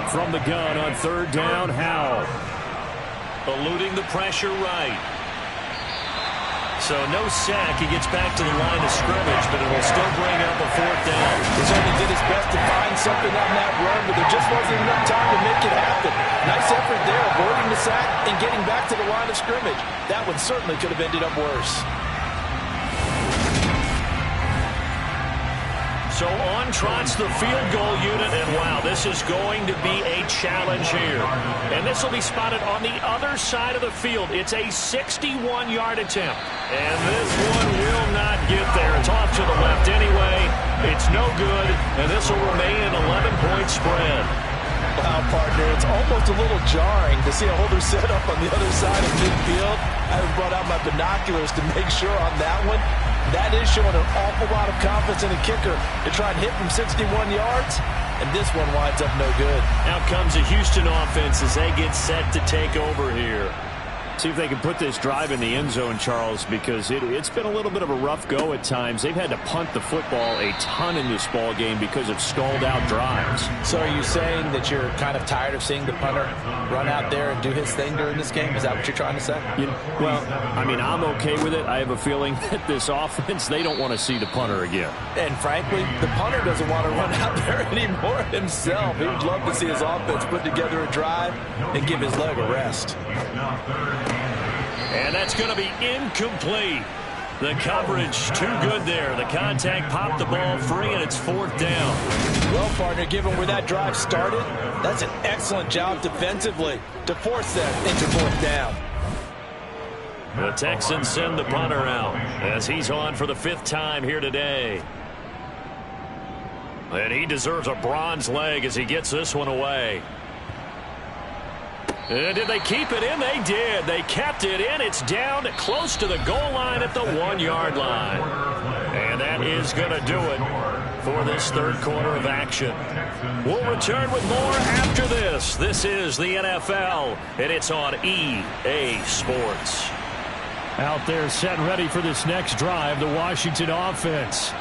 From the gun on 3rd down, Howell. Eluding the pressure right. So no sack. He gets back to the line of scrimmage, but it will still bring up a 4th down. He certainly did his best to find something on that run, but there just wasn't enough time to make it happen. Nice effort there, avoiding the sack and getting back to the line of scrimmage. That one certainly could have ended up worse. So on trots the field goal unit, and wow, this is going to be a challenge here. And this will be spotted on the other side of the field. It's a 61-yard attempt. And this one will not get there. It's off to the left anyway. It's no good, and this will remain an 11-point spread. Wow, partner, it's almost a little jarring to see a holder set up on the other side of midfield. I brought out my binoculars to make sure on that one. That is showing an awful lot of confidence in a kicker to try and hit from 61 yards, and this one winds up no good. Now comes a Houston offense as they get set to take over here. See if they can put this drive in the end zone, Charles, because it's been a little bit of a rough go at times. They've had to punt the football a ton in this ball game because of stalled-out drives. So are you saying that you're kind of tired of seeing the punter run out there and do his thing during this game? Is that what you're trying to say? Well, I mean, I'm okay with it. I have a feeling that this offense, they don't want to see the punter again. And frankly, the punter doesn't want to run out there anymore himself. He would love to see his offense put together a drive and give his leg a rest. And that's going to be incomplete. The coverage too good there. The contact popped the ball free, and it's 4th down. Well, partner, given where that drive started, that's an excellent job defensively to force them into 4th down. The Texans send the punter out as he's on for the 5th time here today. And he deserves a bronze leg as he gets this one away. Did they keep it in? They did. They kept it in. It's down close to the goal line at the 1-yard line. And that is going to do it for this 3rd quarter of action. We'll return with more after this. This is the NFL, and it's on EA Sports. Out there set and ready for this next drive, the Washington offense.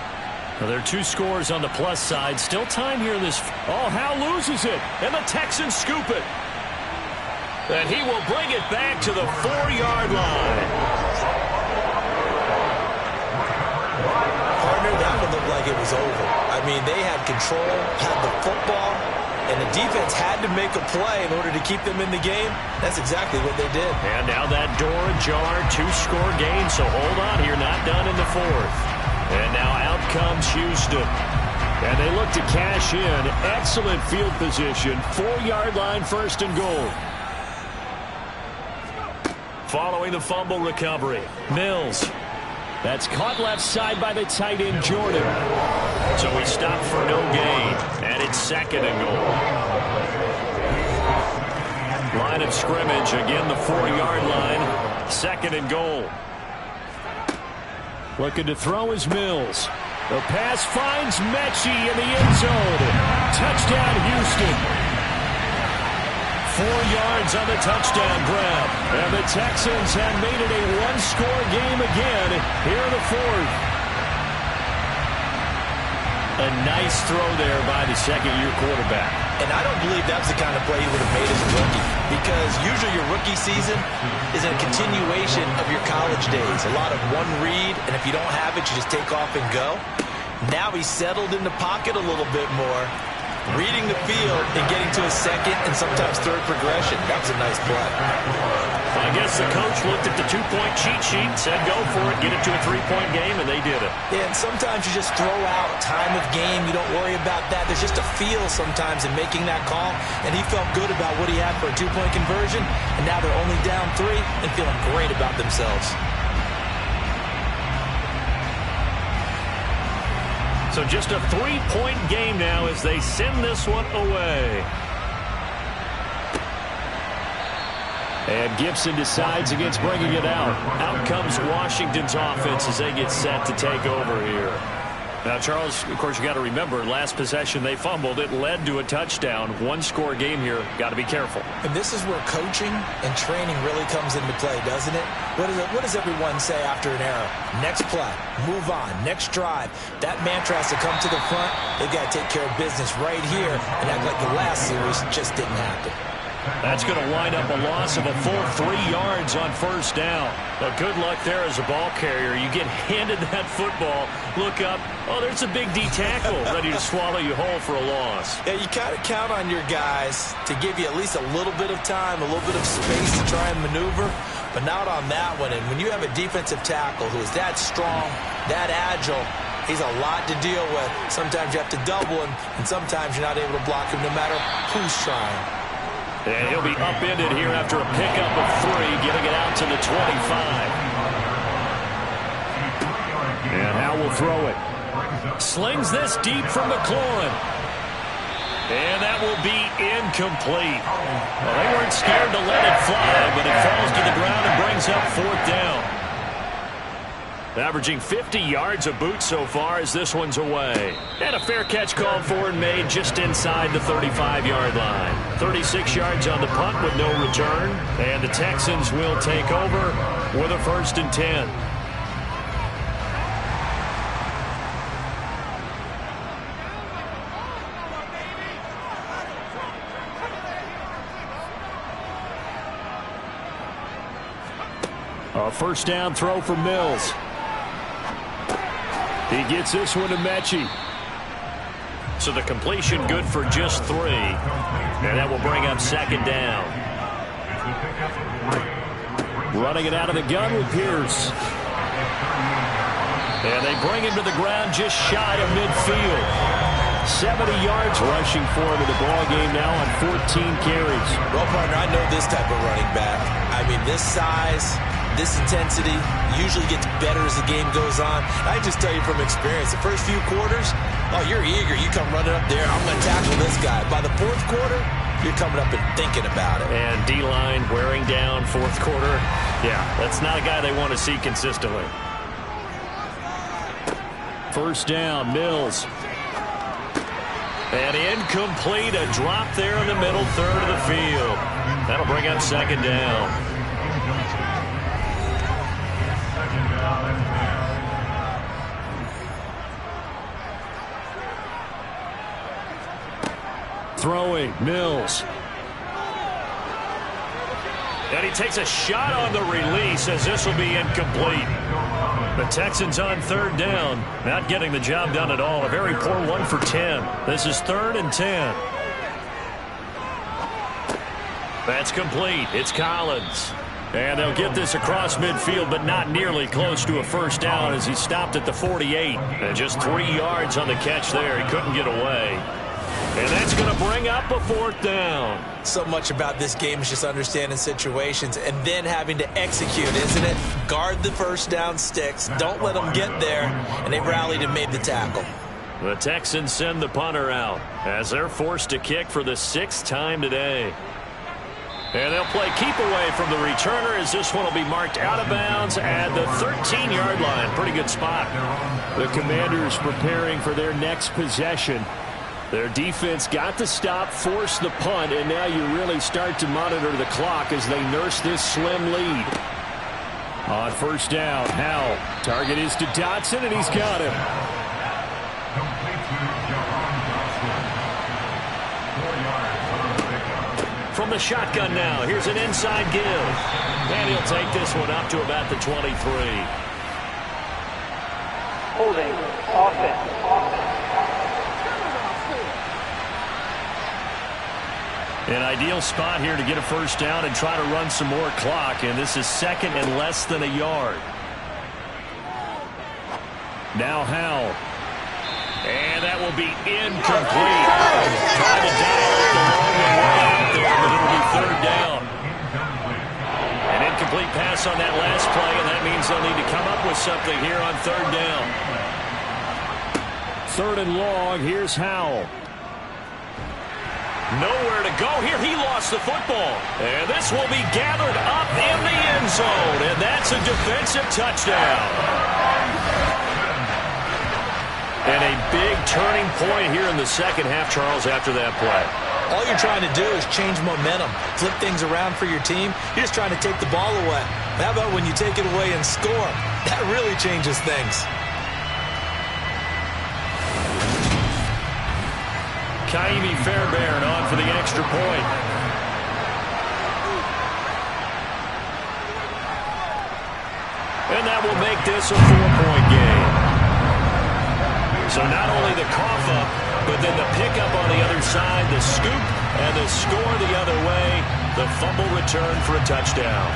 Now, there are 2 scores on the plus side. Still time here in this. Oh, Hal loses it, and the Texans scoop it. And he will bring it back to the 4-yard line. Partner, that would look like it was over. I mean, they had control, had the football, and the defense had to make a play in order to keep them in the game. That's exactly what they did. And now that door ajar, 2-score game, so hold on here, not done in the 4th. And now out comes Houston. And they look to cash in. Excellent field position. 4-yard line, 1st and goal. Following the fumble recovery, Mills. That's caught left side by the tight end, Jordan. So he stopped for no gain, and it's 2nd and goal. Line of scrimmage, again the 4-yard line, 2nd and goal. Looking to throw is Mills. The pass finds Mechie in the end zone. Touchdown, Houston. 4 yards on the touchdown grab. And the Texans have made it a 1-score game again here in the 4th. A nice throw there by the 2nd-year quarterback. And I don't believe that's the kind of play he would have made as a rookie, because usually your rookie season is a continuation of your college days. A lot of one read, and if you don't have it, you just take off and go. Now he's settled in the pocket a little bit more, reading the field and getting to a 2nd and sometimes 3rd progression. That was a nice play. I guess the coach looked at the 2-point cheat sheet, said go for it, get it to a 3-point game, and they did it. Yeah, and sometimes you just throw out time of game. You don't worry about that. There's just a feel sometimes in making that call, and he felt good about what he had for a 2-point conversion, and now they're only down 3 and feeling great about themselves. So just a 3-point game now as they send this one away. And Gibson decides against bringing it out. Out comes Washington's offense as they get set to take over here. Now, Charles, of course, you got to remember, last possession they fumbled. It led to a touchdown. 1-score game here. Got to be careful. And this is where coaching and training really comes into play, doesn't it? What does everyone say after an error? Next play, move on, next drive. That mantra has to come to the front. They've got to take care of business right here and act like the last series just didn't happen. That's going to wind up a loss of a full 3 yards on 1st down. But good luck there as a ball carrier. You get handed that football, look up, oh, there's a big D tackle ready to swallow you whole for a loss. Yeah, you kind of count on your guys to give you at least a little bit of time, a little bit of space to try and maneuver, but not on that one. And when you have a defensive tackle who is that strong, that agile, he's a lot to deal with. Sometimes you have to double him, and sometimes you're not able to block him no matter who's trying. And he'll be upended here after a pickup of 3, getting it out to the 25. And Howell will throw it. Slings this deep from McLaurin. And that will be incomplete. Well, they weren't scared to let it fly, but it falls to the ground and brings up 4th down. averaging 50 yards a boot so far as this one's away. And a fair catch called for and made just inside the 35-yard line. 36 yards on the punt with no return. And the Texans will take over with a 1st and 10. A 1st down throw for Mills. He gets this one to Mechie. So the completion good for just 3. And that will bring up 2nd down. Running it out of the gun with Pierce. And they bring him to the ground just shy of midfield. 70 yards rushing for him in the ball game now on 14 carries. Well, partner, I know this type of running back. I mean, this size, this intensity usually gets better as the game goes on. I just tell you from experience, the first few quarters, oh, you're eager. You come running up there, I'm going to tackle this guy. By the 4th quarter, you're coming up and thinking about it. And D-line wearing down 4th quarter. Yeah, that's not a guy they want to see consistently. 1st down, Mills. And incomplete, a drop there in the middle 3rd of the field. That'll bring up 2nd down. Throwing, Mills. And he takes a shot on the release as this will be incomplete. The Texans on 3rd down, not getting the job done at all. A very poor 1 for 10. This is 3rd and 10. That's complete. It's Collins. And they'll get this across midfield, but not nearly close to a 1st down as he stopped at the 48. And just 3 yards on the catch there. He couldn't get away. And that's going to bring up a 4th down. So much about this game is just understanding situations and then having to execute, isn't it? Guard the 1st down sticks. Don't let them get there. And they rallied and made the tackle. The Texans send the punter out as they're forced to kick for the 6th time today. And they'll play keep away from the returner as this one will be marked out of bounds at the 13-yard line. Pretty good spot. The Commanders preparing for their next possession. Their defense got the stop, forced the punt, and now you really start to monitor the clock as they nurse this slim lead. On 1st down, Howell. Target is to Dotson, and he's got him. From the shotgun now, here's an inside give. And he'll take this one up to about the 23. Holding. Offense. An ideal spot here to get a 1st down and try to run some more clock, and this is 2nd and less than a yard. Now Howell. And that will be incomplete. Trying to dial it along the way out there, but it'll be 3rd down. An incomplete pass on that last play, and that means they'll need to come up with something here on 3rd down. 3rd and long, here's Howell. Nowhere to go here. He lost the football. And this will be gathered up in the end zone. And that's a defensive touchdown. And a big turning point here in the 2nd half, Charles, after that play. All you're trying to do is change momentum, flip things around for your team. You're just trying to take the ball away. How about when you take it away and score? That really changes things. Kaimi Fairbairn on for the extra point. And that will make this a 4-point game. So not only the cough up, but then the pickup on the other side, the scoop, and the score the other way, the fumble return for a touchdown.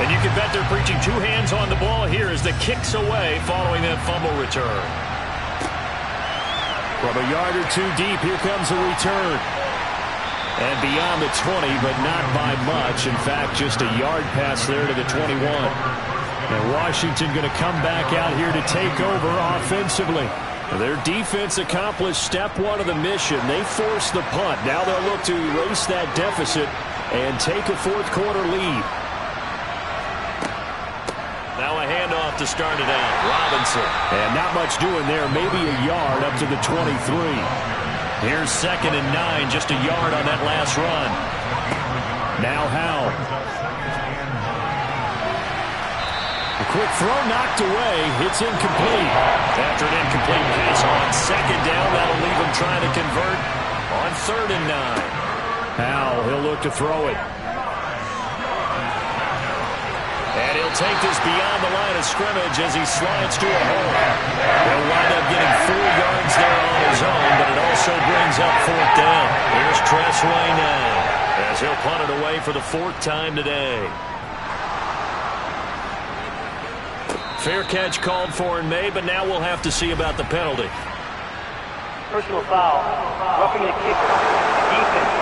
And you can bet they're preaching 2 hands on the ball here as the kick's away following that fumble return. From a yard or 2 deep, here comes a return. And beyond the 20, but not by much. In fact, just a yard pass there to the 21. And Washington going to come back out here to take over offensively. Their defense accomplished step 1 of the mission. They forced the punt. Now they'll look to erase that deficit and take a 4th quarter lead. Now a handoff to start it out. Robinson. And not much doing there. Maybe a yard up to the 23. Here's 2nd and 9. Just a yard on that last run. Now Howe. A quick throw knocked away. It's incomplete. After an incomplete pass on 2nd down, that'll leave him trying to convert on 3rd and 9. Howe, he'll look to throw it. And he'll take this beyond the line of scrimmage as he slides to a hole. He'll wind up getting 4 yards there on his own, but it also brings up 4th down. Here's Tressway now as he'll punt it away for the 4th time today. Fair catch called for and made, but now we'll have to see about the penalty. Personal foul. Roughing the kicker. Defense.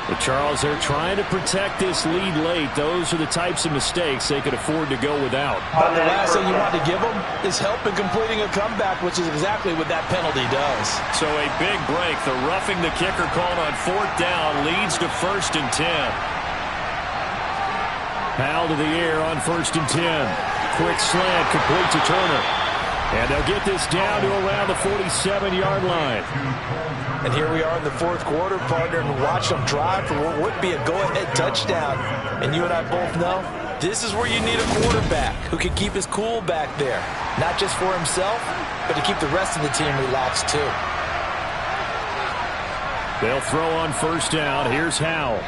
But Charles, they're trying to protect this lead late. Those are the types of mistakes they could afford to go without. The last thing you want to give them is help in completing a comeback, which is exactly what that penalty does. So a big break. The roughing the kicker called on 4th down leads to 1st and 10. Powell to the air on 1st and 10. Quick slant, complete to Turner. And they'll get this down to around the 47-yard line. And here we are in the 4th quarter, partner, and watch them drive for what would be a go-ahead touchdown. And you and I both know this is where you need a quarterback who can keep his cool back there. Not just for himself, but to keep the rest of the team relaxed too. They'll throw on 1st down. Here's Howe.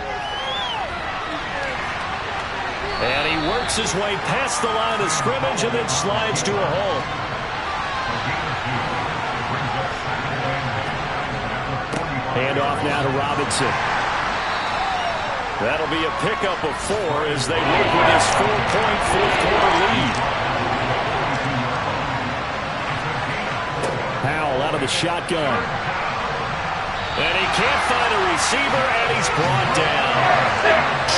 And he works his way past the line of scrimmage and then slides to a hole. Handoff now to Robinson. That'll be a pickup of 4 as they work with his 4-point 4th quarter lead. Powell out of the shotgun. And he can't find a receiver, and he's brought down.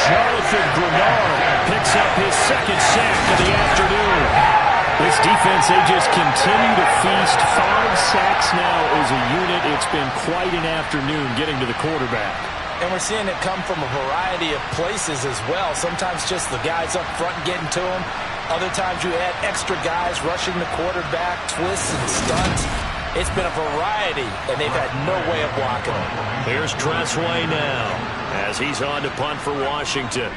Jonathan Grenard picks up his 2nd sack of the afternoon. This defense, they just continue to feast. 5 sacks now as a unit. It's been quite an afternoon getting to the quarterback. And we're seeing it come from a variety of places as well. Sometimes just the guys up front getting to him. Other times you add extra guys rushing the quarterback, twists and stunts. It's been a variety, and they've had no way of blocking him. Here's Tressway now as he's on to punt for Washington.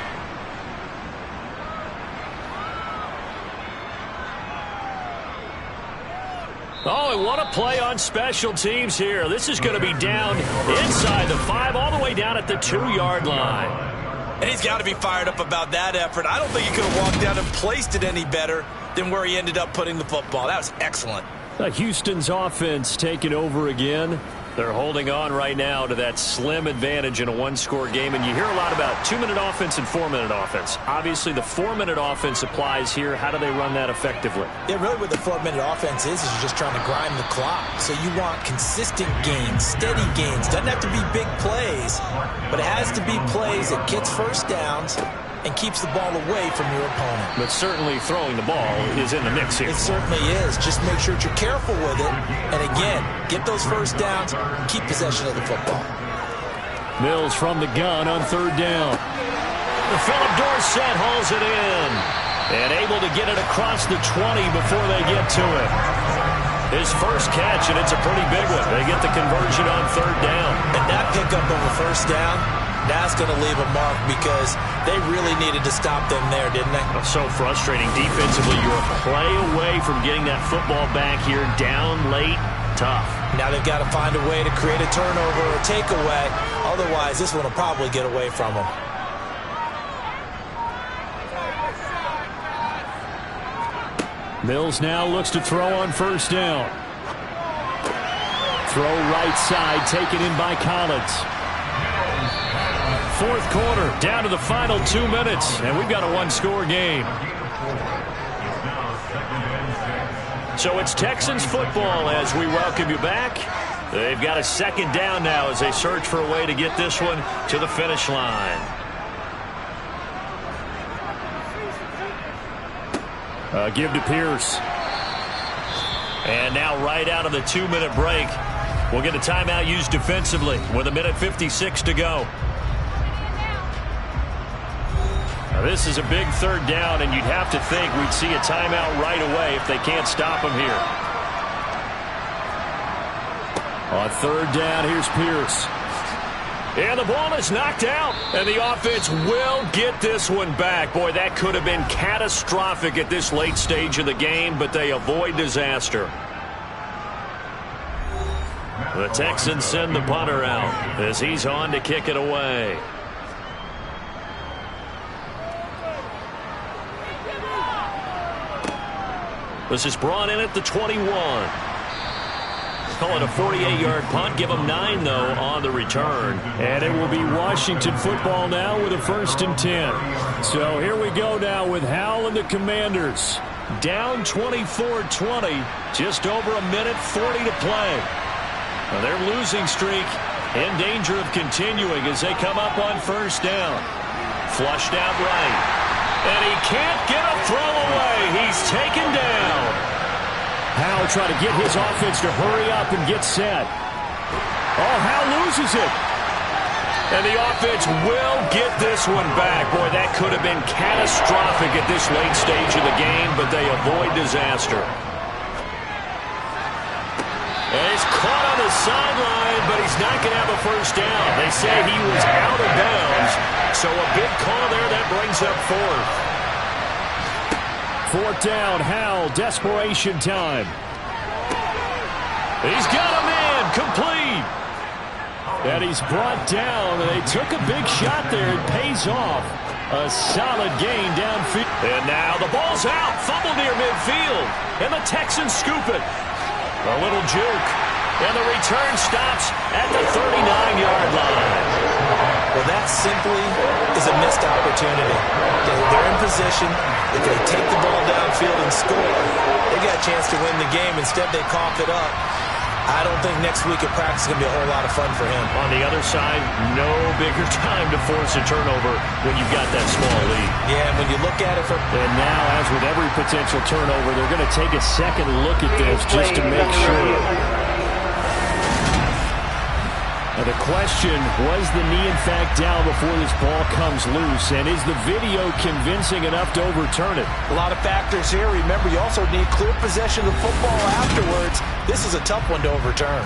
Oh, and what a play on special teams here. This is going to be down inside the 5, all the way down at the 2-yard line. And he's got to be fired up about that effort. I don't think he could have walked down and placed it any better than where he ended up putting the football. That was excellent. Houston's offense taking over again. They're holding on right now to that slim advantage in a 1-score game. And you hear a lot about 2-minute offense and 4-minute offense. Obviously, the 4-minute offense applies here. How do they run that effectively? Yeah, really what the 4-minute offense is you're just trying to grind the clock. So you want consistent gains, steady gains. Doesn't have to be big plays, but it has to be plays that gets 1st downs and keeps the ball away from your opponent. But certainly throwing the ball is in the mix here. It certainly is. Just make sure that you're careful with it. And again, get those 1st downs, keep possession of the football. Mills from the gun on 3rd down. Philip Dorsett hauls it in. And able to get it across the 20 before they get to it. His first catch, and it's a pretty big one. They get the conversion on 3rd down. And that pickup of a 1st down, that's going to leave a mark because they really needed to stop them there, didn't they? So frustrating defensively. You're a play away from getting that football back here, down late, tough. Now they've got to find a way to create a turnover or takeaway. Otherwise, this one will probably get away from them. Mills now looks to throw on 1st down. Throw right side, taken in by Collins. 4th quarter, down to the final 2 minutes, and we've got a 1-score game. So it's Texans football as we welcome you back. They've got a 2nd down now as they search for a way to get this one to the finish line. Give to Pierce. And now right out of the 2-minute break, we'll get a timeout used defensively with 1:56 to go. This is a big third down, and you'd have to think we'd see a timeout right away if they can't stop him here. On third down, here's Pierce. And the ball is knocked out, and the offense will get this one back. Boy, that could have been catastrophic at this late stage of the game, but they avoid disaster. The Texans send the punter out as he's on to kick it away. This is brought in at the 21. Call it a 48-yard punt. Give them 9, though, on the return. And it will be Washington football now with a 1st and 10. So here we go now with Howell and the Commanders. Down 24-20. Just over a minute 40 to play. Now their losing streak in danger of continuing as they come up on 1st down. Flushed out right. And he can't get a throw away. He's taken down. Howell trying to get his offense to hurry up and get set. Oh, Howell loses it. And the offense will get this one back. Boy, that could have been catastrophic at this late stage of the game, but they avoid disaster. And he's caught on the sideline, but he's not going to have a 1st down. They say he was out of bounds, so a big call there that brings up 4th. 4th down, Howell, desperation time. He's got a man, complete. And he's brought down, and they took a big shot there. It pays off. A solid gain downfield. And now the ball's out, fumble near midfield, and the Texans scoop it. A little juke, and the return stops at the 39-yard line. Well, that simply is a missed opportunity. They're in position. If they take the ball downfield and score, they got a chance to win the game. Instead, they cough it up. I don't think next week at practice is going to be a whole lot of fun for him. On the other side, no bigger time to force a turnover when you've got that small lead. Yeah, when you look at it from... And now, as with every potential turnover, they're going to take a second look at this just to make sure. Now the question, was the knee in fact down before this ball comes loose? And is the video convincing enough to overturn it? A lot of factors here. Remember, you also need clear possession of the football afterwards. This is a tough one to overturn.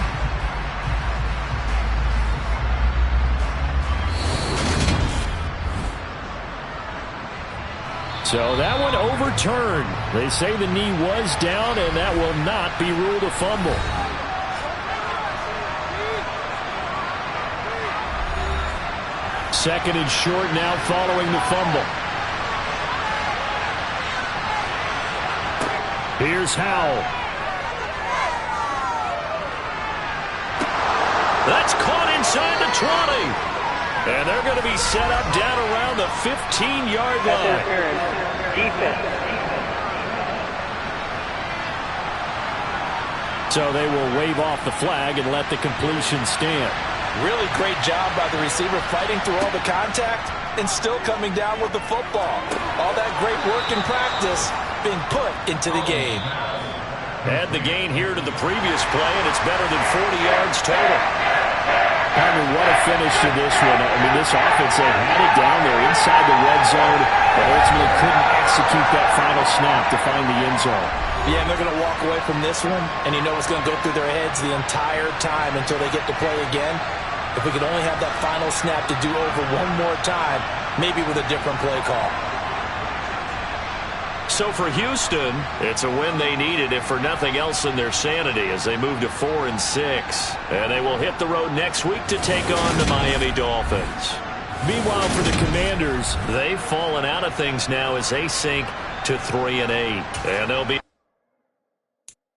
So that one overturned. They say the knee was down, and that will not be ruled a fumble. Second and short now following the fumble. Here's Howell. That's caught inside the 20. And they're going to be set up down around the 15-yard line. So they will wave off the flag and let the completion stand. Really great job by the receiver fighting through all the contact and still coming down with the football. All that great work in practice being put into the game. Add the gain here to the previous play, and it's better than 40 yards total. I mean, what a finish to this one. I mean, this offense, they had it down there inside the red zone, but ultimately couldn't execute that final snap to find the end zone. Yeah, and they're going to walk away from this one, and you know what's going to go through their heads the entire time until they get to play again. If we could only have that final snap to do over one more time, maybe with a different play call. So for Houston, it's a win they needed, if for nothing else than their sanity, as they move to 4-6. And they will hit the road next week to take on the Miami Dolphins. Meanwhile, for the Commanders, they've fallen out of things now as they sink to 3-8. And they'll be...